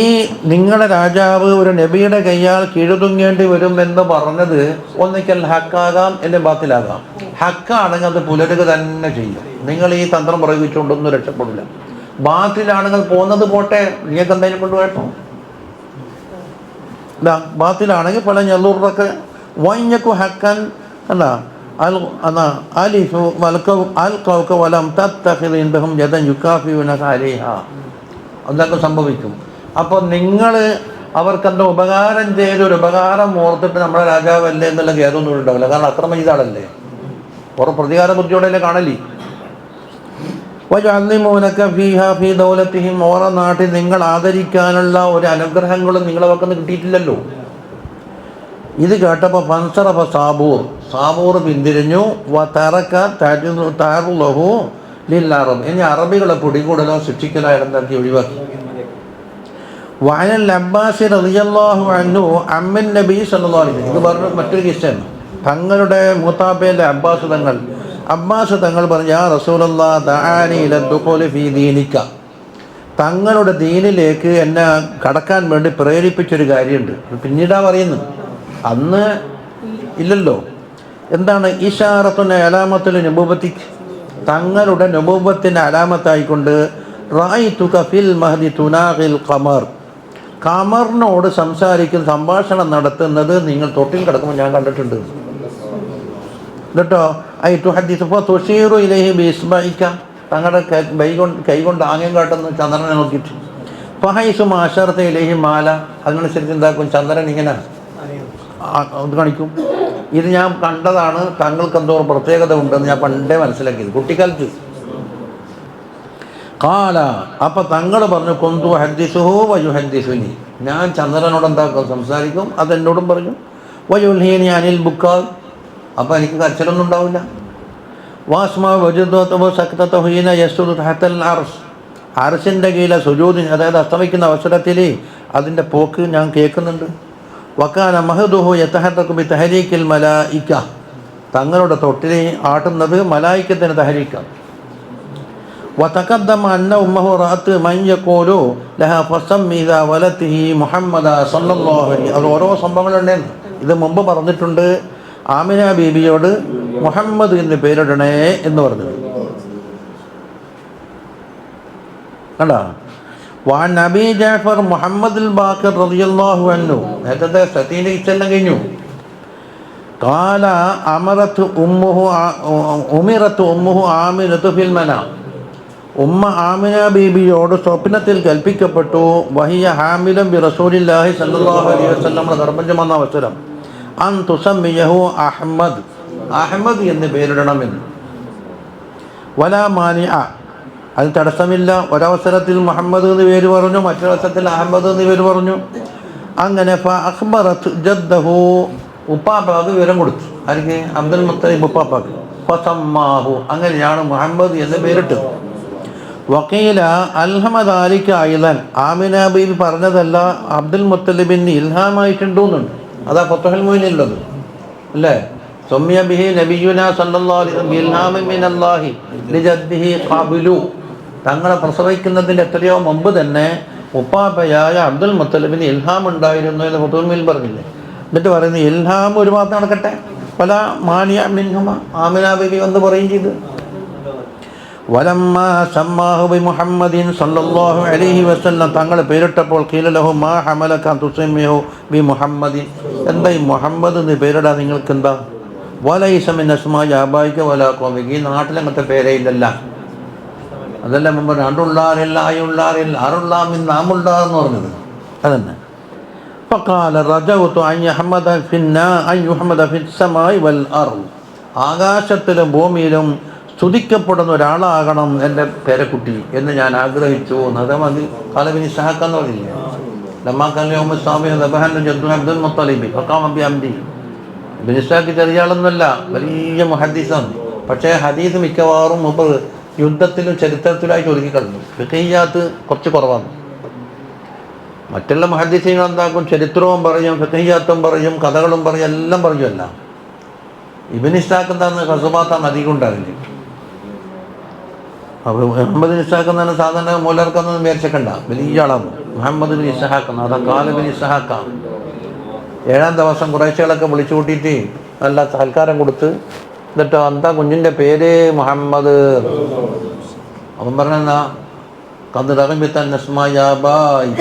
നിങ്ങളുടെ രാജാവ് ഒരു നബിയുടെ കയ്യാൽ കീഴൊതുങ്ങേണ്ടി വരും എന്ന് പറഞ്ഞത് ഒന്നിക്കൽ ഹക്കാകാം, എന്നെ ബാത്തിലാകാം. ഹക്കാണെങ്കിൽ അത് പുലരുക തന്നെ ചെയ്യും. നിങ്ങൾ ഈ തന്ത്രം പ്രയോഗിച്ചുകൊണ്ടൊന്നും രക്ഷപ്പെടില്ല. ബാത്തിലാണെങ്കിൽ പോകുന്നത് പോട്ടെ, നിങ്ങൾക്ക് എന്തായാലും കൊണ്ടുപോയപ്പോ ഇല്ല. ബാത്തിലാണെങ്കിൽ പല ഞെല്ലൂറൊക്കെ വൈഞ്ഞക്കു ഹക്കൻ എന്താ അലിഫു അൽഖൗക വലം തത്തഖിദ് ഇൻദഹും യദൻ യുകാഫിഊനക അലൈഹാ, അതൊക്കെ സംഭവിക്കും. അപ്പോൾ നിങ്ങൾ അവർക്കെന്താ ഉപകാരം ചെയ്തൊരു ഉപകാരം ഓർത്തിട്ട് നമ്മുടെ രാജാവല്ലേ എന്നുള്ള ഖേദമൊന്നും ഉണ്ടാവില്ല. കാരണം അക്രമം ചെയ്താളല്ലേ, ഓരോ പ്രതികാര ബുദ്ധിയോടെയല്ലേ കാണലി. വയഅല്ലിമൂനക ഫീഹാ ഫീ ദൗലത്തിഹിം, ഓരോ നാട്ടിൽ നിങ്ങൾ ആദരിക്കാനുള്ള ഒരു അനുഗ്രഹങ്ങളും നിങ്ങളെ വക്കുന്ന കിട്ടിയിട്ടില്ലല്ലോ. ഇത് കേട്ടപ്പോൾ ഫൻസറഫ സാബൂർ പിന്തിരിഞ്ഞു. വതറക തഅറുലഹു ലിൽ അറബ്, ഇനി അറബികളെ പിടികൂടലോ ശിക്ഷിക്കലോ എന്താക്കി ഒഴിവാക്കി. വഅനൽ അബ്ബാസ് റളിയല്ലാഹു അൻഹു അമ്മൻ നബി സല്ലല്ലാഹു അലൈഹി വസല്ലം, ഇത് പറഞ്ഞ മറ്റൊരു കിസ്സയാണ്. തങ്ങളുടെ മൂത്താപ്പയിലെ അബ്ബാസ് തങ്ങൾ പറഞ്ഞു, യാ റസൂലല്ലാഹ് ദഅാനി ഇല ദുഖൂലി ഫീ ദീനിക, തങ്ങളുടെ ദീനിലേക്ക് എന്നെ കടക്കാൻ വേണ്ടി പ്രേരിപ്പിച്ചൊരു കാര്യമുണ്ട്. പിന്നീടാ പറയുന്നത്, അന്ന് ഇല്ലല്ലോ. എന്താണ്? ഇശാറത്തുൻ അലാമത്തുൽ നബുവത്തിക്, തങ്ങളുടെ നബുവത്തിൻ്റെ അലാമത്തായിക്കൊണ്ട് റഅയ്തുക ഫിൽ മഹ്ദി തുനാഖിൽ ഖമർ, ഖമറിനോട് സംഭാഷണം നടത്തുന്നത് നിങ്ങൾ തൊട്ടിൽ കിടക്കുമ്പോൾ ഞാൻ കണ്ടിട്ടുണ്ട് കേട്ടോ. ഐ തുഹദ്ദിസു ഫതുശീറു ഇലൈഹി ബിഇസ്ബഇക, തങ്ങളുടെ കൈ കൊണ്ട് ആംഗ്യം കാട്ടുന്നു ചന്ദ്രനെ നോക്കിയിട്ട്. ഫഹൈസു മാശറത ഇലൈഹി മാല, അതിനനുസരിച്ച് എന്താക്കും, ചന്ദ്രൻ ഇങ്ങനെ അത് കാണിക്കും. ഇത് ഞാൻ കണ്ടതാണ്, താങ്കൾക്ക് എന്തോ പ്രത്യേകത ഉണ്ടെന്ന് ഞാൻ പണ്ടേ മനസ്സിലാക്കിയത് കുട്ടിക്കാലത്ത്. കാല, അപ്പം തങ്ങൾ പറഞ്ഞു, കൊന്തു ഹദ്ദിസുഹു വയുഹദ്ദിസുനി, ഞാൻ ചന്ദ്രനോട് എന്താക്കും, സംസാരിക്കും, അതെന്നോടും പറഞ്ഞു. വയുൽഹീനി അനിൽ ബുക്കാൽ, അപ്പം എനിക്ക് കരച്ചിലൊന്നും ഉണ്ടാവില്ല. വാസ്മാ വജുദതഹു സക്തതഹു ഹീന യസ്തുദു തഹതൽ അർശ്, അർശിൻ്റെ കീഴിലെ സുജൂദിന്, അതായത് അസ്തമിക്കുന്ന അവസരത്തിൽ അതിൻ്റെ പോക്ക് ഞാൻ കേൾക്കുന്നുണ്ട്. വക്കാന മഹദുഹു യതഹറകു ബി തഹരീക്കിൽ മലായിക, തങ്ങളുടെ തൊട്ടിൽ ആട്ടുന്നത് മലായിക്കത്തിന് തഹരീക്കാണ്. വതഖദ്ദമ അന്ന ഉമ്മഹു റഅത്ത് മൻ യഖൂലു ലഹാ ഫസമ്മി ഇദാ വലതിഹി മുഹമ്മദ സല്ലല്ലാഹു അലൈഹി. അത് ഓരോ സംഭവങ്ങളുണ്ടെന്ന് ഇത് മുമ്പ് പറഞ്ഞിട്ടുണ്ട്. ആമിന ബീബിയോട് മുഹമ്മദ് എന്ന് പേരിടണേ എന്ന് പറഞ്ഞത് കണ്ട. വാൻ നബി ജാഫർ മുഹമ്മദുൽ ബാഖിർ റളിയല്ലാഹു അൻഹു, നേരത്തെ സതീൻ്റെ ഇച്ചെല്ലാം കഴിഞ്ഞു. ഖാല അമറത്ത് ഉമ്മുഹു ആമിനത്തു ഫിൽ മനാം, ഉമ്മ ആമിന ബീബിയോട് സ്വപ്നത്തിൽ കൽപ്പിക്കപ്പെട്ടു. വഹിയ ഹാമിലൻ ബി റസൂലില്ലാഹി സല്ലല്ലാഹു അലൈഹി വസല്ലം, ഗർഭം വന്ന അവസരം, അൻ തുസമ്മിയഹു അഹ്മദ്, അഹ്മദ് എന്ന് പേരിടണമെന്ന്. വലാ മാനിഅ, അത് തടസ്സമില്ല. ഒരവസരത്തിൽ മുഹമ്മദ് എന്ന് പേര് പറഞ്ഞു, മറ്റൊരവസരത്തിൽ അഹമ്മദ് എന്ന് പേര് പറഞ്ഞു. അങ്ങനെ ഫഅഖ്ബറത് ജദ്ദഹു, ഉപ്പാപ്പാക്ക് വിവരം കൊടുത്തു. ആർക്ക്? അബ്ദുൽ മുത്തലിബ് ഉപ്പാപ്പാക്ക്. ഫസമ്മാഹു, അങ്ങനെയാണ് മുഹമ്മദ് എന്ന് പേരിട്ടത്. വക്കീല അൽഹമദാലിക്ക് ആയിലൻ, ആമിന ബീബി പറഞ്ഞതല്ല, അബ്ദുൽ മുത്തലിബിന് ഇൽഹാമായിട്ടുണ്ടോന്നുണ്ട്. അതാ ഫത്ഹുൽ മുഈനിലുള്ളത് അല്ലേ? സുമ്മിയ ബിഹി നബിയുനാ സല്ലല്ലാഹു അലൈഹി വസല്ലം ബിൽഹാമി മിനല്ലാഹി ലിജദ്ദിഹി ഖാബിലു, തങ്ങളെ പ്രസവിക്കുന്നതിൻ്റെ എത്രയോ മുമ്പ് തന്നെ ഉപ്പാപ്പയായ അബ്ദുൽ മുത്തലിബിന് ഇൽഹാം ഉണ്ടായിരുന്നു എന്ന് ഫത്ഹുൽ മുഈനിൽ പറഞ്ഞില്ലേ? എന്നിട്ട് പറയുന്നത് ഇൽഹാം ഒരു ഭാഗത്ത് നടക്കട്ടെ, പല മാനിയ മിൻഹുമ, ആമിന ബീബി എന്ന് പറയും ചെയ്ത്. വലമ്മ സമ്മാഹു ബി മുഹമ്മദിൻ സല്ലല്ലാഹു അലൈഹി വസല്ലം, തങ്ങൾ പേരിട്ടപ്പോൾ ഖീല ലഹു മാ ഹമലക തുസമ്മിഹു ബി മുഹമ്മദിൻ, എന്താ ഈ മുഹമ്മദ് എന്ന് പേരിടാ നിങ്ങൾക്ക് എന്താ? വലൈസ മിൻ അസ്മാഇ ആബായിക വലാ ഖൗമിക, ഈ നാട്ടിലങ്ങനത്തെ പേരേ ഇല്ലല്ല. അതല്ല മുമ്പ് രണ്ടുള്ളാറില്ല, ആയുള്ളാറില്ല, ആറുള്ളാമിൻ നാമുള്ളാറെന്ന് പറഞ്ഞത് അതന്നെ. ഫഖാല റജൗതു അൻ യഹ്മദ ഫിന്നാ അൻ യുഹ്മദ ഫിസ്സമാഇ വൽ അർദ്, ആകാശത്തിലും ഭൂമിയിലും സ്തുതിക്കപ്പെടുന്ന ഒരാളാകണം എൻ്റെ പേരക്കുട്ടി എന്ന് ഞാൻ ആഗ്രഹിച്ചു. അതമതി കാലബിനി സഹാക്കാന്ന് പറഞ്ഞില്ലേ? അബ്ദുൽ മുത്തലിബ് ഇബ്നു ഇസ്ഹാഖ് ചെറിയ ആളൊന്നുമല്ല, വലിയ മുഹദ്ദിസാണ്. പക്ഷേ ഹദീസ് മിക്കവാറും മുമ്പ് യുദ്ധത്തിലും ചരിത്രത്തിലായി ഒതുക്കി കളഞ്ഞു. ഫിഖഹിയാത്ത് കുറച്ച് കുറവാണ്. മറ്റുള്ള മുഹദ്ദിസീങ്ങൾ എന്താക്കും? ചരിത്രവും പറയും, ഫിഖഹിയാത്തും പറയും, കഥകളും പറയും, എല്ലാം പറയുമല്ല. ഇബ്നു ഇസ്ഹാഖ് എന്താണെന്ന് ഖസുബാത്താണ് അധികം ഉണ്ടാവില്ല. അപ്പോൾ മുഹമ്മദ് ബിൻ ഇസ്ഹാഖ് എന്നാണ് സാധാരണ മൂലർക്കൊന്നും വിചാരിച്ചേക്കണ്ട, വലിയ ആളാണ് മുഹമ്മദ് ബിൻ ഇസ്ഹാഖ്. അതാ കാല ബിൻ ഇസ്ഹാഖാണ്. 7-ാം ദിവസം കുറേശ്ശികളൊക്കെ വിളിച്ചു കൂട്ടിയിട്ട് നല്ല സൽക്കാരം കൊടുത്ത്, എന്നിട്ട് എന്താ കുഞ്ഞിൻ്റെ പേര്? മുഹമ്മദ്. അവൻ പറഞ്ഞെന്നാ കന്ദറമിത്തൻ നസ്മായാബായ്,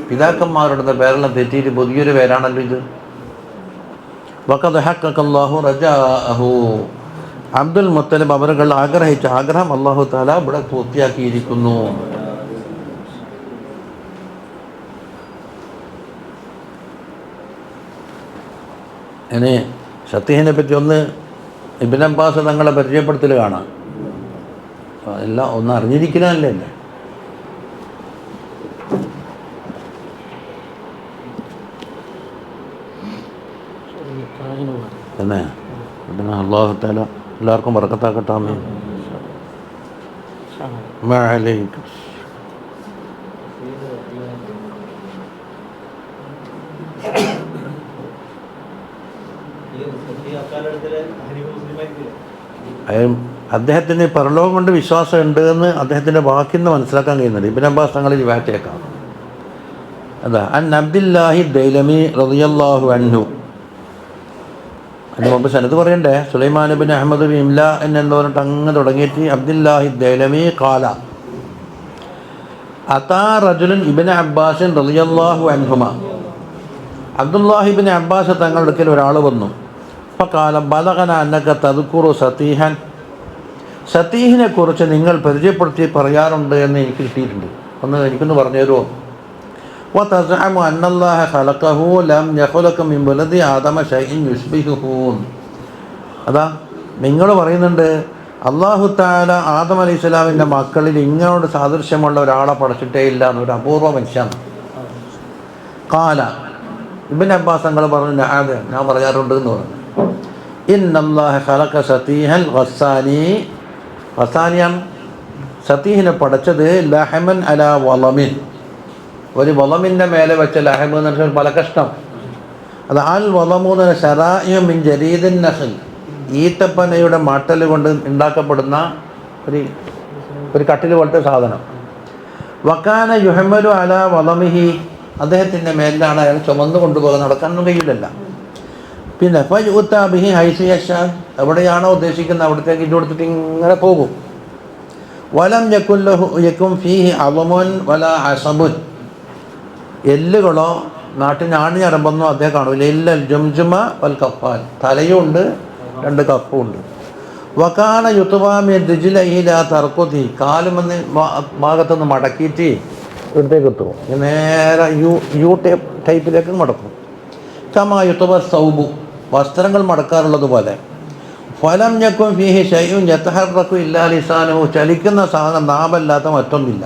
പിതാക്കന്മാരുടെ പേരെല്ലാം തെറ്റിയിട്ട് പുതിയൊരു പേരാണല്ലോ ഇത്. വഖദ് ഹഖഖല്ലാഹു റജാഅഹു, അബ്ദുൽ മുത്തലിബ് അവരുകൾ ആഗ്രഹിച്ച ആഗ്രഹം അല്ലാഹു തആല ഇവിടെ പൂർത്തിയാക്കിയിരിക്കുന്നു. ഇനി സത്യഹിനെ പറ്റി ഒന്ന് ഇബ്നു അബ്ബാസ് തങ്ങളെ പരിചയപ്പെടുത്തൽ കാണാം. എല്ലാം ഒന്ന് അറിഞ്ഞിരിക്കലല്ലേ അല്ലേ? തന്നെ പിന്നെ അല്ലാഹു തആല എല്ലാവർക്കും ബർക്കത്താക്കട്ടെ. ആമീൻ. വഅലൈക്കും അദ്ദേഹത്തിന് പരലോകം കൊണ്ട് വിശ്വാസം ഉണ്ട് എന്ന് അദ്ദേഹത്തിൻ്റെ വാക്കിൽ നിന്ന് മനസ്സിലാക്കാൻ കഴിയുന്നുണ്ട്. ഇബ്നു അബ്ബാസ് തങ്ങൾ വാറ്റേക്കാം. അതാ അൻ അബ്ദുല്ലാഹി ദൈലമി റളിയല്ലാഹു അൻഹു, അതിന് മുമ്പ് സനത് പറയണ്ടേ? സുലൈമാൻ ബിൻ അഹ്മദ് ബിൻ ഇംല എന്നു പറഞ്ഞിട്ട് അങ്ങ് തുടങ്ങിയിട്ട് അബ്ദുല്ലാഹി ദൈലമി ഖാല അതാ റജുലുൻ ഇബ്നു അബ്ബാസിൻ റളിയല്ലാഹു അൻഹുമ, അബ്ദുല്ലാഹി ഇബ്നു അബ്ബാസ് തങ്ങളുടെ അടുക്കൽ ഒരാൾ വന്നു. ഫഖാല ബലഗന അന്നക തദ്കുറു സതീഹൻ, സതീഹിനെ കുറിച്ച് നിങ്ങൾ പരിചയപ്പെടുത്തി പറയാറുണ്ട് എന്ന് എനിക്ക് കിട്ടിയിട്ടുണ്ട്, ഒന്ന് എനിക്കൊന്ന് പറഞ്ഞു തരുമോ? വതസഅമു അന്നല്ലാഹ ഖലഖഹു ലം യഖ്ലഖ മിൻ വലദി ആദമ ശൈഇൻ യുശ്ബിഹുഹു, അതാ നിങ്ങൾ പറയുന്നുണ്ട് അല്ലാഹു തആല ആദം അലൈഹിസ്സലാമിൻ്റെ മക്കളിൽ ഇങ്ങനോട് സാദൃശ്യമുള്ള ഒരാളെ പഠിച്ചിട്ടേ ഇല്ല, എന്നൊരു അപൂർവ മനുഷ്യനാണ്. ഖാല ഇബ്നു അബ്ബാസ് തങ്ങൾ പറഞ്ഞു അതെ ഞാൻ പറയാറുണ്ട് എന്ന് പറഞ്ഞു. ഇന്നല്ലാഹ ഖലഖ സതീഹൽ ഗസ്സാനി, ഗസ്സാനിയാണ് സതീഹിനെ പടച്ചത് ലഹമൻ അല വളമിൻ, ഒരു വളമിൻ്റെ മേലെ വെച്ച ലഹമ് എന്ന് വെച്ചാൽ പല കഷ്ണം. അത് അൽ വളമൂന്ന് ശറാഇയും മിൻ ജരീദിൻ നഖൽ, ഈത്തപ്പനയുടെ മട്ടൽ കൊണ്ട് ഉണ്ടാക്കപ്പെടുന്ന ഒരു കട്ടിൽ പോലത്തെ സാധനം. വക്കാന യുഹമ്മലു അല വളമിഹി, അദ്ദേഹത്തിൻ്റെ മേലിലാണ് അയാൾ ചുമന്നു കൊണ്ടുപോകാൻ, നടക്കാനൊന്നും കഴിയില്ലല്ല. പിന്നെ ഫയുത്താബിഹി ഹൈസു യശാ, എവിടെയാണോ ഉദ്ദേശിക്കുന്നത് അവിടത്തേക്ക് ഇത് കൊടുത്തിട്ട് ഇങ്ങനെ പോകും. വലം യക്കും ഫീഹി അവമുൻ വല അസബുൻ, എല്ലുകളോ നാട്ടിന് ആണിഞ്ഞരമ്പൊന്നും അദ്ദേഹം കാണൂല. ഇല്ല ജുംജുമ വൽ കഫാൻ, തലയും ഉണ്ട്, രണ്ട് കഫും ഉണ്ട്. വക്കാന യുത്തുവാമി ദിജിലഹില തർക്കുതി, കാലുമെന്ന് ഭാഗത്തുനിന്ന് മടക്കിയിട്ട് ഇവിടത്തേക്ക് എത്തും, നേരെ യു ടൈപ്പിലേക്ക് മടക്കും. കമാ യുത്തുവ സൗബു, വസ്ത്രങ്ങൾ മടക്കാറുള്ളത് പോലെ. ഫലം ഞക്കും ഫീഹി ഷൈഉൻ യതഹറക്കു ഇല്ലാ ലിസാനുഹു, ചലിക്കുന്ന സാധനം നാമല്ലാത്ത മറ്റൊന്നില്ല.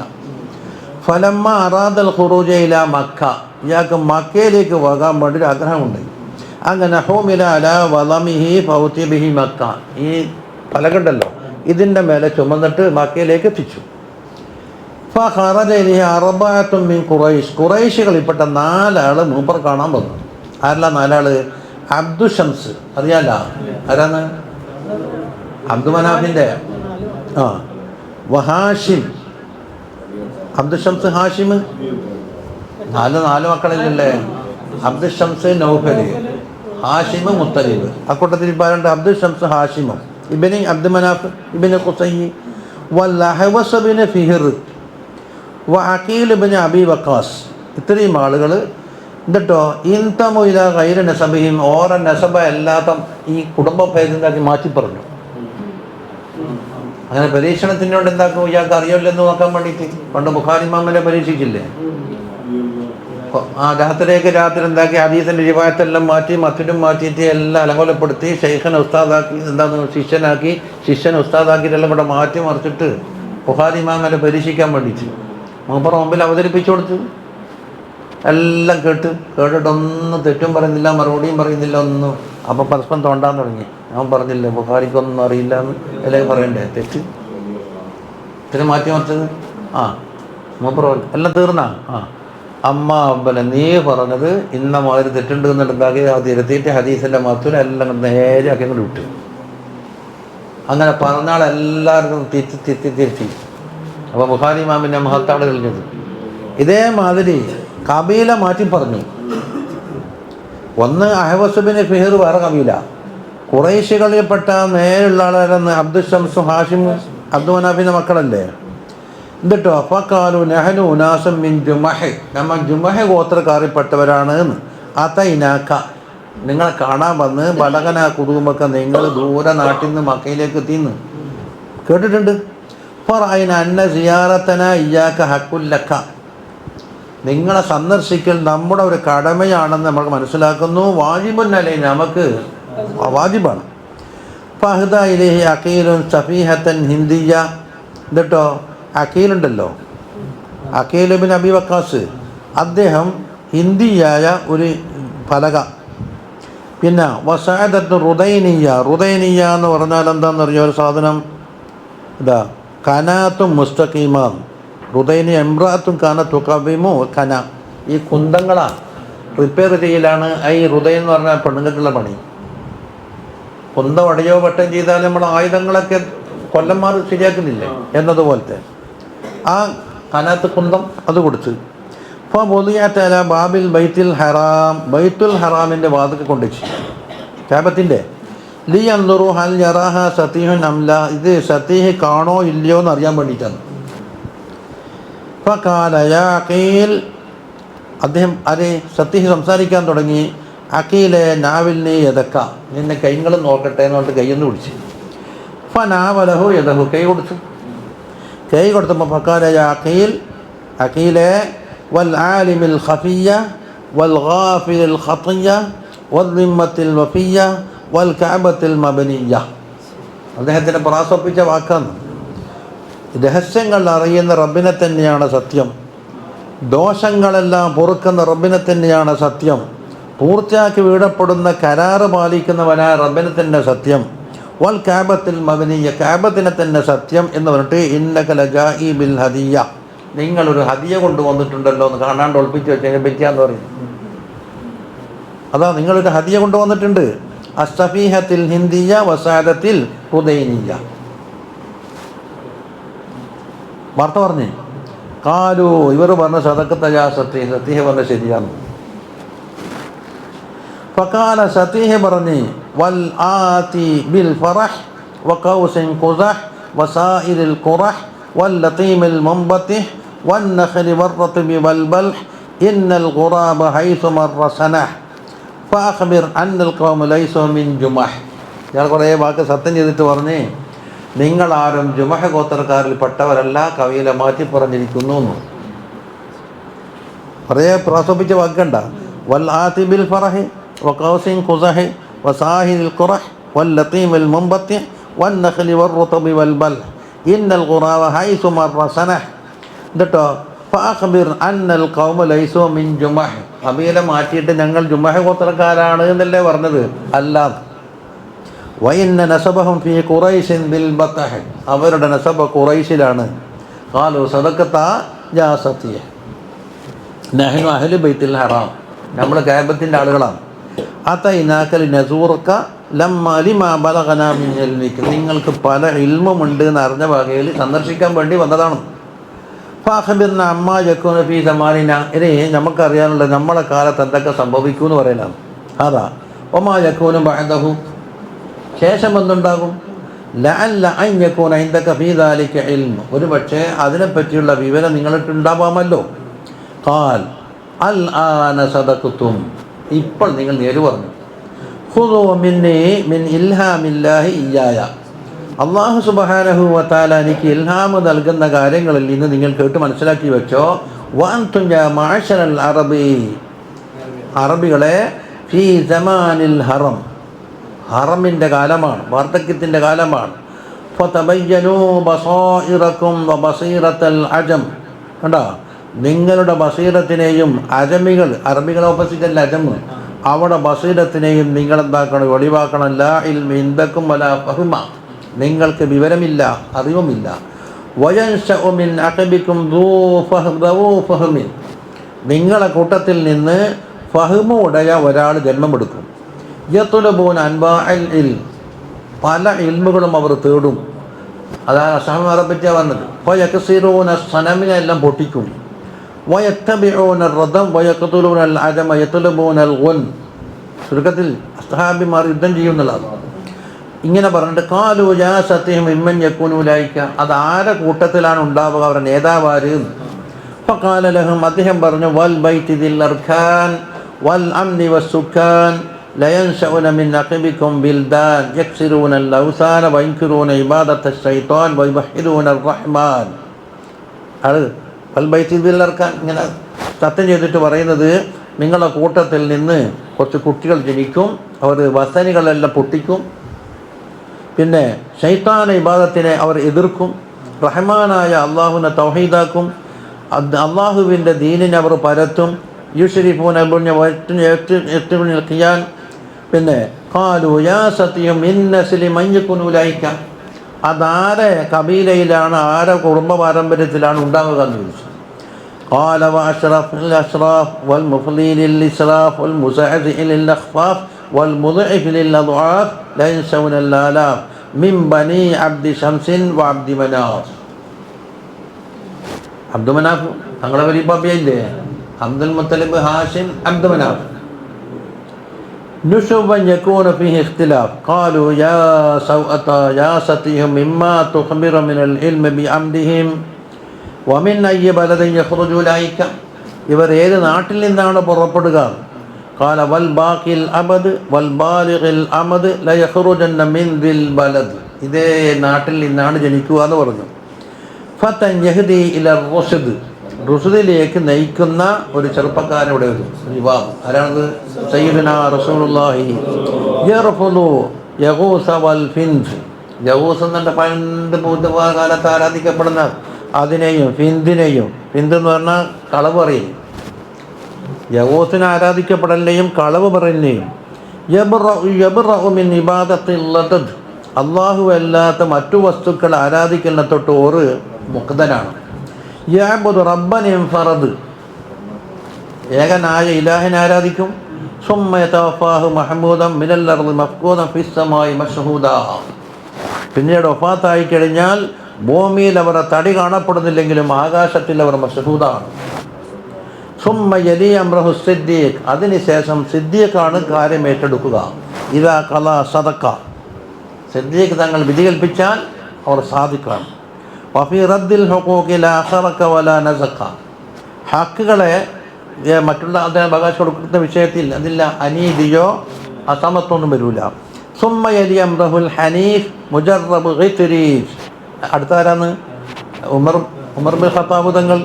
ഫലമ്മ അറാദൽ ഖുറൂജ ഇലാ മക്ക, ഇയാൾക്ക് മക്കയിലേക്ക് പോകാൻ വേണ്ടി ഒരു ആഗ്രഹമുണ്ട്. അങ്ങനെ ഹുമില അലാ വളമിഹി ഫൗതി ബിഹി മക്ക, ഈ പലകണ്ടല്ലോ ഇതിൻ്റെ മേലെ ചുമന്നിട്ട് മക്കയിലേക്ക് എത്തിച്ചു. ഫഖറജ ഇലൈഹി അർബഅത്തും മിൻ ഖുറൈശ്, ഖുറൈശികളിൽപ്പെട്ട 4 ആൾ മൂപ്പർ കാണാൻ വന്നു. ആരല്ല 4 ആൾ? അബ്ദു ഷംസ്, അറിയാല ആരാന്ന്? അബ്ദു മനാഫിൻ്റെ വഹാഷിം, അബ്ദു ഷംസ് ഹാഷിം, 4 മക്കളില്ലല്ലേ? അബ്ദു ഷംസ് നൗഫൽ, ഹാഷിം മുത്തലിബ്. അക്കൂട്ടത്തിൽ പറയുന്നുണ്ട് അബ്ദു ഷംസ് ഹാഷിമും ഇബിന് അബ്ദു മനാഫ് ഇബിന് ഖുസൈ വൽ അഹ്വസ് ബിൻ ഫിഹിർ വ അഖീൽ ബിൻ അബി വഖാസ്, ഇത്രയും ആളുകൾ. എന്നിട്ടോ ഇൻതമുല ഗൈര നസബിഹിം, ഓരോ നസബ അല്ലാത്ത ഈ കുടുംബ പേരിണ്ടാക്കി മാറ്റി പറഞ്ഞു. അങ്ങനെ പരീക്ഷണത്തിനോട് എന്താക്കും, ഇയാൾക്ക് അറിയില്ലെന്ന് നോക്കാൻ വേണ്ടിയിട്ട് പണ്ട് ബുഖാരി ഇമാമിനെ പരീക്ഷിച്ചില്ലേ? രാത്രി എന്താക്കി ഹദീസിൻ്റെ റിവായത്തെല്ലാം മാറ്റി മത്തിനും മാറ്റിയിട്ട് എല്ലാം അലങ്കോലപ്പെടുത്തി ഷെയ്ഖനെ ഉസ്താദാക്കി, ശിഷ്യനെ ഉസ്താദാക്കിയിട്ടെല്ലാം കൂടെ മാറ്റി മറിച്ചിട്ട് ബുഖാരി ഇമാമിനെ പരീക്ഷിക്കാൻ വേണ്ടിയിട്ട് മൂപ്പർ മുമ്പിൽ അവതരിപ്പിച്ചു കൊടുത്തു. എല്ലാം കേട്ടിട്ടൊന്നും തെറ്റും പറയുന്നില്ല, മറുപടിയും പറയുന്നില്ല, ഒന്നും. അപ്പം പരസ്പരം തോണ്ടാൻ തുടങ്ങി. ഞാൻ പറഞ്ഞില്ലേ ബുഖാരിക്കൊന്നും അറിയില്ല എന്ന് അല്ലെങ്കിൽ പറയണ്ടേ, തെറ്റ് ഇത്തിരി മാറ്റി മറിച്ചത്. മൂപ്പർ എല്ലാം തീർന്നാ? അമ്മ അബ്ബല, നീ പറഞ്ഞത് ഇന്ന മാതിരി തെറ്റുണ്ട് എന്നുണ്ടാക്കി അത് ഇരുത്തിയിട്ട് ഹദീസിൻ്റെ മഹത്വം എല്ലാം നേരെ ആക്കി അങ്ങോട്ട് വിട്ടു. അങ്ങനെ പറഞ്ഞാളെല്ലാവർക്കും തിരുത്തി. അപ്പോൾ ബുഖാരി ഇമാമിൻ്റെ മഹത്താണ് കഴിഞ്ഞത്. ഇതേമാതിരി കബീല മാറ്റി പറഞ്ഞു. ഒന്ന് അഹ്വസ് ബിൻ ഫിഹിർ, വേറെ കബീല. ഖുറൈശികളിൽപ്പെട്ട നേരെയുള്ള ആളായിരുന്നു അബ്ദു ഷംസും ഹാഷിമും അബ്ദു മനാഫിൻ്റെ മക്കളല്ലേ. എന്നിട്ടോ ഫഖാലു നഹ്നു ഉനാസും മിൻ ജുമഹ്, നമ്മൾ ജുമഹ് ഗോത്രക്കാരിൽപ്പെട്ടവരാണ് എന്ന്. അതൈനാക്ക, നിങ്ങളെ കാണാൻ വന്ന് ബലകന കുടുംബമൊക്കെ നിങ്ങൾ ദൂരെ നാട്ടിൽ നിന്ന് മക്കയിലേക്ക് എത്തിയെന്ന് കേട്ടിട്ടുണ്ട്. ഫറഅയ്ന അന്ന സിയാറത്തന ഇയ്യാക ഹഖുല്ലക, നിങ്ങളെ സന്ദർശിക്കൽ നമ്മുടെ ഒരു കടമയാണെന്ന് നമ്മൾ മനസ്സിലാക്കുന്നു. വാജിബുൻ അലൈന, നമുക്ക് വാജിബാണ്. ഫഹദ ഇലൈഹി അഖീലുൻ സഫീഹത്തൻ ഹിന്ദിയ, എന്നിട്ടോ അഖീലുണ്ടല്ലോ, അഖീൽ ബിൻ അബി വക്കാസ്, അദ്ദേഹം ഹിന്ദിയായ ഒരു പലക. പിന്നെ വസാദത്ത് റുദൈനിയ എന്ന് പറഞ്ഞാൽ എന്താണെന്നറിയോ? ഒരു സാധനം ഇതാ, കനാത്തും മുസ്തഖീമാൻ. റുദൈനി എംറാത്തും കനത്തു കവിമോ കന, ഈ കുന്തങ്ങളാ റിപ്പയർ ചെയ്യലാണ് ഈ റുദൈൻ എന്ന് പറഞ്ഞാൽ പെണ്ണുങ്ങൾക്കുള്ള പണി. കുന്തം അടയോ വട്ടം ചെയ്താൽ നമ്മൾ ആയുധങ്ങളൊക്കെ കൊല്ലന്മാർ ശരിയാക്കുന്നില്ലേ എന്നതുപോലത്തെ ആ കനാത്ത് കുന്തം അത് കൊടുത്ത്. അപ്പോൾ പൊതുയാറ്റല ബാബിൽ ബൈത്തുൽ ഹറാം, ബൈത്തുൽ ഹറാമിൻ്റെ വാതിൽ കൊണ്ടുവച്ചു കാബത്തിൻ്റെ. ലി അൻദുറു ഹൽ യറാഹ സതീഹുൻ അംല, ഇത് സതീഹ് കാണോ ഇല്ലയോ എന്ന് അറിയാൻ വേണ്ടിയിട്ടാണ്. ഫഖാല യാ അഖീൽ, അദ്ദേഹം സതീഹ് സംസാരിക്കാൻ തുടങ്ങി. അഖീലെ നാവിൽ നീ യദക്ക, നിന്നെ കൈകളും നോക്കട്ടെ എന്ന് പറഞ്ഞിട്ട് കൈയൊന്ന് പിടിച്ച്. ഫനാവലഹു യദഹു, കൈ കൊടുത്തു. കൈ കൊടുത്തപ്പോൾ ഫഖാല യാ അഖീൽ, അഖീലെ വൽ ആലിമിൽ ഖഫിയ്യ വൽ ഗാഫിലിൽ ഖതിയ്യ വൽ ദിമ്മത്തിൽ വഫിയ്യ വൽ കഅബത്തിൽ മബനിയ്യ. അദ്ദേഹത്തിൻ്റെ പ്രാസൊപ്പിച്ച വാക്കാണ്. രഹസ്യങ്ങൾ അറിയുന്ന റബ്ബിനെ തന്നെയാണ് സത്യം, ദോഷങ്ങളെല്ലാം പൊറുക്കുന്ന റബ്ബിനെ തന്നെയാണ് സത്യം, പൂർത്തിയാക്കി വീടപ്പെടുന്ന കരാറ് പാലിക്കുന്നവനായ റബ്ബിനെ തന്നെ സത്യം. വൽ കാബത്തിൽ മബനിയ, കാബത്തിനെ തന്നെ സത്യം എന്ന് പറഞ്ഞിട്ട് ഇന്നക ലജാഇ ബിൽ ഹദിയ, നിങ്ങളൊരു ഹദിയ കൊണ്ടുവന്നിട്ടുണ്ടല്ലോ എന്ന് കാണാണ്ട് ഒളിപ്പിച്ച് വെച്ചതിനെ പറ്റിയാന്ന് പറയുന്നു. അതാ നിങ്ങളൊരു ഹദിയ കൊണ്ടുവന്നിട്ടുണ്ട്. അസ്സഫീഹത്തിൽ ഹിന്ദിയ വസാദത്തിൽ ഹുദൈനിയ. വാർത്ത പറഞ്ഞേ കാലു, ഇവർ പറഞ്ഞ സദഖത്ത യാ സത്തീഹ്, സത്തീഹ് പറഞ്ഞ ശരിയാണ്. ഫഖാല, സത്തീഹ് പറഞ്ഞ് വൽ ആതി ബിൽ ഫറഹ് വഖൗസിൻ ഖുസഹ് വസായിരിൽ ഖുറഹ് വല്ലതീമിൽ മുംബതിഹ് വന്നഖലി വറത്ബി വൽബൽഹ് ഇന്നൽ ഖുറാബ ഹൈസു മർറ സനഹ് ഫഅഖ്ബിർ അന്നൽ ഖൗമ ലൈസു മിൻ ജുമഹ്. ഞാൻ കുറേ വാക്ക് സത്യം ചെയ്തിട്ട് പറഞ്ഞേ നിങ്ങളാരും ജുമഹ ഗോത്രക്കാരിൽ പെട്ടവരല്ല, കവിയിലെ മാറ്റി പറഞ്ഞിരിക്കുന്നു എന്ന്. കുറേ പ്രസവിച്ച വാക്കണ്ട. വൽ ആതി ബിൽ ഫറഹി വഖൗസിൻ ഖുസഹി വസാഹിരിൽ ഖുറഹ് വല്ലതീമിൽ മുംബതിഹ് വന്നഖലി വറത്ബി വൽബൽഹ് ഇന്നൽ ഖുറാബ ഹൈസു മർറ സനഹ്. എന്നിട്ടോ ഫഅഖ്ബിർ അന്നൽ ഖൗമ ലൈസു മിൻ ജുമഹ്, കബീല മാറ്റിയിട്ട് ഞങ്ങൾ ജുമഹ ഗോത്രക്കാരാണ് എന്നല്ലേ പറഞ്ഞത്? അല്ല. വഇന്ന നസബഹും ഫീ ഖുറൈശിൻ ബിൽ ബത്ഹ്, അവരുടെ നസബ ഖുറൈശിലാണ്. ഖാലു സദഖത യാ സത്തിയ നഹ്നു അഹ്ലു ബൈത്തുൽ ഹറാം, നമ്മൾ കഅബത്തിന്റെ ആളുകളാണ്. അതൈനാക ലിനസൂറക ലമ്മാ ലിമാ ബലഗനാ മിൻ ഇൽമിക, നിങ്ങൾക്ക് പല ഇൽമുമുണ്ട് എന്ന് അറിഞ്ഞ വകയിൽ സന്ദർശിക്കാൻ വേണ്ടി വന്നതാണ്. ഫഅഖ്ബിർനാ അമ്മാ യകൂന ഫീ സമാനിന, ഇനി നമുക്കറിയാനുള്ളത് നമ്മളെ കാലത്ത് എന്തൊക്കെ സംഭവിക്കും എന്ന് പറയലാണ്. അതാ വമാ യകൂനു ബഅദഹു, ശേഷം എന്തുണ്ടാകും? ലഅല്ല അൻ യകൂന ഇൻദക ഫീ ദാലിക ഇൽമ്, ഒരു പക്ഷേ അതിനെപ്പറ്റിയുള്ള വിവരം നിങ്ങൾക്കുണ്ടാവാമല്ലോ. ഖാൽ അൽ ആന സദഖതും, ഇപ്പോൾ നിങ്ങൾ നേര് പറഞ്ഞു. ഖുദൂ മിന്നി മിൻ ഇൽഹാമില്ലാഹി ഇയ്യായ, അല്ലാഹു സുബ്ഹാനഹു വ തആല എനിക്ക് ഇൽഹാമ് നൽകുന്ന കാര്യങ്ങളിൽ നിന്ന് നിങ്ങൾ കേട്ട് മനസ്സിലാക്കി വെച്ചോ. വഅൻതും യാ മഅശറൽ അറബി, അറബികളെ, ഫീ സമാനിൽ ഹറം, ഹറമിൻ്റെ കാലമാണ്, വാർദ്ധക്യത്തിൻ്റെ കാലമാണ്. ഫതബയ്യനൂ ബസായിറക്കും വബസീറത്തൽ അജം, കണ്ടോ, നിങ്ങളുടെ ബസീറത്തിനെയും അജമികൾ, അറബികളെ ഓപ്പോസിറ്റല്ല അജം, അവിടെ ബസീറത്തിനെയും നിങ്ങളെന്താക്കണം? ഒഴിവാക്കണം. ലാ ഇൽമ ഇൻദക്കും വലാ ഫഹ്മ, നിങ്ങൾക്ക് വിവരമില്ല, അറിവുമില്ല. വയൻശഉ മിൻ അഖബിക്കും ദൂ ഫഹ്മിൻ, നിങ്ങളെ കൂട്ടത്തിൽ നിന്ന് ഫഹ്മ ഉടയ ഒരാൾ ജന്മമെടുക്കും. യത്ലുബൂന അൻവാഅൽ ഇൽം, പല ഇൽമുകളും അവർ തേടും. അതാണ് അസ്ഹാബിനെ പറ്റിയാ പറഞ്ഞത്. ഫയക്സിറൂന സനമിനെ എല്ലാം പൊട്ടിക്കും. വയത്തബിഊന റദം വയഖ്തുലൂന അൽ അജമ യത്ലുബൂന അൽ ഗുൻ, ചുരുക്കത്തിൽ അസ്ഹാബിമാർ യുദ്ധം ചെയ്യുന്നതാണ്. ഇങ്ങനെ പറഞ്ഞിട്ട് ഖാലു യാ സത്തിഹ് മിമ്മൻ യകൂനു ലൈക, അത് ആരെ കൂട്ടത്തിലാണ് ഉണ്ടാവുക, അവരുടെ നേതാവാര്? ഫഖാല ലഹും, അദ്ദേഹം പറഞ്ഞു വൽ ബൈതി ദിൽ അർഖാൻ വൽ അംനി വസ്സുക്കാൻ ലയൻശഉന മിൻ അഖബിക്കും ബിൽദാൻ യക്സിറൂന അൽ ഔസാന വയൻകിറൂന ഇബാദത ശൈത്താൻ വയുവഹിദൂന അർ റഹ്മാൻ. അത് വൽ ബൈതി ദിൽ അർഖാൻ ഇങ്ങനെ സത്യം ചെയ്തിട്ട് പറയുന്നത്, നിങ്ങളുടെ കൂട്ടത്തിൽ നിന്ന് കുറച്ച് കുട്ടികൾ ജനിക്കും, അവർ വസനികളെല്ലാം പൊട്ടിക്കും, പിന്നെ ശൈത്താന ഇബാദത്തിനെ അവർ എതിർക്കും, റഹ്മാനായ അള്ളാഹുവിനെ തൗഹീദാക്കും, അള്ളാഹുവിൻ്റെ ദീനിനെ അവർ പരത്തും. യുശ്രിഫൂന ഖിയാൻ, പിന്നെ ഖാലു യാ സത്തിയും ഇന്നസ്ലി മൻ ലൈക, അതാരെ കബീലയിലാണ്, ആരെ കുടുംബ പാരമ്പര്യത്തിലാണ് ഉണ്ടാവുക എന്ന് ചോദിച്ചു. ഖാല വഅശ്റഫുൽ അശ്റാഫ് വൽ മുഫ്ലീലിൽ ഇസ്റാഫ് വൽ മുസഅദിഇ ലിൽ അഖ്ഫാഫ് വൽ മുദ്ഇഫ് ലിൽ അദ്ആഫ് ലയൻസൗന അൽ ആലാഫ് മിൻ ബനി അബ്ദി ശംസിൻ വ അബ്ദി മനാഫ്. അബ്ദു മനാഫ് തങ്ങളുടെ വലിയ ബാബിയല്ലേ, അബ്ദുൽ മുത്തലിബ്, ഹാഷിം, അബ്ദു മനാഫ്. നുശുബൻ യകൂന ഫീഹി ഇഖ്തിലാഫ്. ഖാലു യാ സൗഅത യാ സതീഹ് മിമ്മാ തുഖ്ബിറ മിനൽ ഇൽമി ബിഅംദിഹിം വമിൻ അയ്യി ബലദിൻ യഖ്റുജു ലൈക, ഇവർ ഏത് നാട്ടിൽ നിന്നാണ് പുറപ്പെടുക? ഖാല വൽ ബാഖിൽ അബദ് വൽ ബാലിഗിൽ അമദ് ലയഖ്റുജന്ന മിൻ ദിൽ ബലദ്, ഇതേ നാട്ടിൽ നിന്നാണ് ജനിക്കുക എന്ന് പറഞ്ഞു. ഫതൻ യഹ്ദി ഇല റുശ്ദ്, റുശ്ദിലേക്ക് നയിക്കുന്ന ഒരു ചെറുപ്പക്കാരനുടെ ഒരു യുവാവ്. ആരാണത്? സയ്യിദുനാ റസൂലുള്ളാഹി യർഫുദു യഗൂസ വൽ ഫിൻദ്, യഗൂസ് എന്നെ പണ്ട് ബുദ്ധകാലത്ത് ആരാധിക്കപ്പെടുന്ന അതിനെയും ഫിന്ദിനെയും, ഫിന്ദ് എന്ന് പറഞ്ഞാൽ കളവ് പറയും, യഗൂസിനെ ആരാധിക്കപ്പെടലിനെയും കളവ് പറയുന്നേയും. യബ്റഉ മിൻ ഇബാദത്തിൽ ലദദ്, അള്ളാഹു അല്ലാത്ത മറ്റു വസ്തുക്കൾ ആരാധിക്കുന്ന തൊട്ട് ഓറ് മുക്തനാണ്. യഅ്ബുദു റബ്ബൻ ഇൻഫറദ്, ഏകനായ ഇലാഹിനെ ആരാധിക്കും. സുമ്മ യതവഫാഹു മഹ്മൂദൻ മിനൽ അർളി മഫ്കൂദൻ ഫിസ്സമായി മശ്ഹൂദാ, പിന്നീട് വഫാത്തായി കഴിഞ്ഞാൽ ഭൂമിയിൽ അവരുടെ തടി കാണപ്പെടുന്നില്ലെങ്കിലും ആകാശത്തിൽ അവർ മശ്ഹൂദാണ്. സുമ്മ യലി അംറഹു സിദ്ദീഖ്, അതിനുശേഷം സിദ്ദീഖാണ് കാര്യം ഏറ്റെടുക്കുക. ഇദാ ഖളാ സദഖ, സിദ്ദീഖ് തങ്ങൾ വിധി കൽപ്പിച്ചാൽ അവർ സാദിഖാണ്. വഫീ റദ്ദിൽ ഹുഖൂഖി ലാ ഖറക വലാ നസഖ, ഹക്കുകളെ മറ്റുള്ള അദ്ദേഹം അവകാശം കൊടുക്കുന്ന വിഷയത്തിൽ അതില്ല അനീതിയോ അസമത്വമൊന്നും വരില്ല. സുമ്മ യലി അംറഹുൽ ഹനീഫ് മുജറബ് ഗിത്രീഫ്, അടുത്താരാണ്? ഉമർ ബിൻ ഖത്താബ് തങ്ങൾ.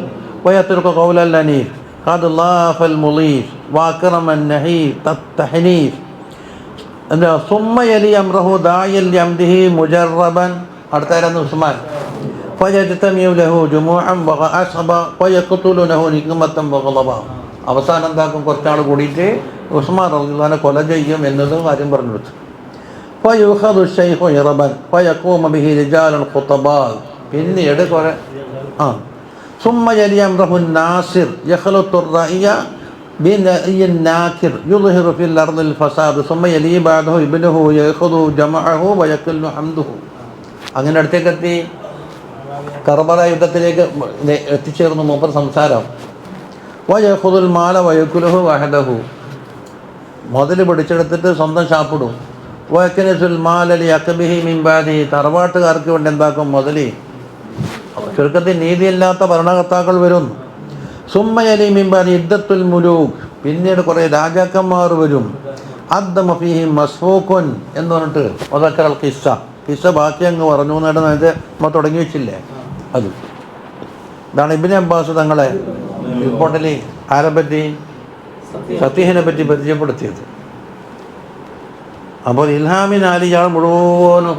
വയത്രുക ഖൗലൽ ഹനീഫ് ഖദ് ലാഫൽ മുളീഫ് വഅക്റമൻ നഹീഫ് തഹ്നീഫ്. എന്താ? സുമ്മ യലി അംറഹു ദായൽ യംദിഹി മുജറബൻ, അടുത്താരാണ്? ഉസ്മാൻ. ഫയജ്തമിഉ ലഹു ജുമൂഅൻ വഅസ്ബ വയഖ്തുലുനഹു നിഖമതൻ വഗളബ, അവസാനം എന്താക്കും? കുറച്ചാൾ കൂടിയിട്ട് ഉസ്മാൻ റളിയല്ലാഹു അൻഹു കൊല ചെയ്യും എന്നത് കാര്യം പറഞ്ഞു കൊടുത്തു. ഫയുഖദു ശൈഖു ഇറബൻ ഫയഖൂമു ബിഹി റിജാലുൽ ഖുതബാ, പിന്നീട് കുറെ സുമ്മ യലി അംറഹു നാസിർ യഖ്ലുത്തു റഅയ ബിനഇൻ നാകിർ യുദ്ഹിറു ഫിൽ അർദിൽ ഫസാദ് സുമ്മ യലി ബഅദഹു ഇബ്നുഹു യഖുദു ജമഅഹു വയഖല്ലു ഹംദുഹു. അങ്ങനെ അടുത്തേക്കെത്തി കർബല യുദ്ധത്തിലേക്ക് എത്തിച്ചേർന്നു മൂപ്പർ സംസാരം. വയഖുദുൽ മാല വയക്കുലുഹു വഹദഹു, മുതൽ പിടിച്ചെടുത്തിട്ട് സ്വന്തം ഷാപ്പിടും. വയക്കനസുൽ മാലലി അക്ബിഹി മിൻ ബാദി, തറവാട്ടുകാർക്ക് വേണ്ടി എന്താക്കും? മുതലി. ചുരുക്കത്തിൽ നീതിയില്ലാത്ത ഭരണകർത്താക്കൾ വരും. സുമ്മ യലി മിൻ ബാദി ഇദ്ദത്തുൽ മുലൂക്ക്, പിന്നീട് കുറേ രാജാക്കന്മാർ വരും. അദ്ദമ ഫീഹി മസ്ഫൂഖുൻ എന്ന് പറഞ്ഞിട്ട് വദക്കറൽ ഖിസ്സ, ഖിസ്സ ബാക്കി അങ്ങ് പറഞ്ഞു എന്നിട്ട് നമ്മൾ തുടങ്ങി വെച്ചില്ലേ അത്. ഇതാണ് ഇബ്നു അബ്ബാസ് തങ്ങളെ റിപ്പോർട്ടിൽ ആരെപ്പറ്റി? സത്തീഹിനെ പറ്റി പരിചയപ്പെടുത്തിയത്. അപ്പോൾ ഇൽഹാമിനാൽ ഇയാൾ മുഴുവനും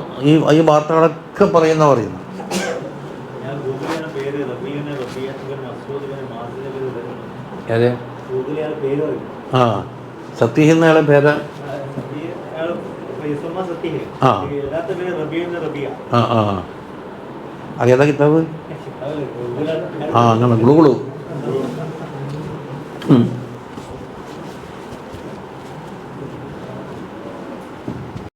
ഈ വാർത്തകളൊക്കെ പറയുന്നു. അതെ, ആ സത്തീഹ് എന്നയാളെ പേര്. അതേതാ കിതാബ്? അങ്ങനെ ഗ്ലൂ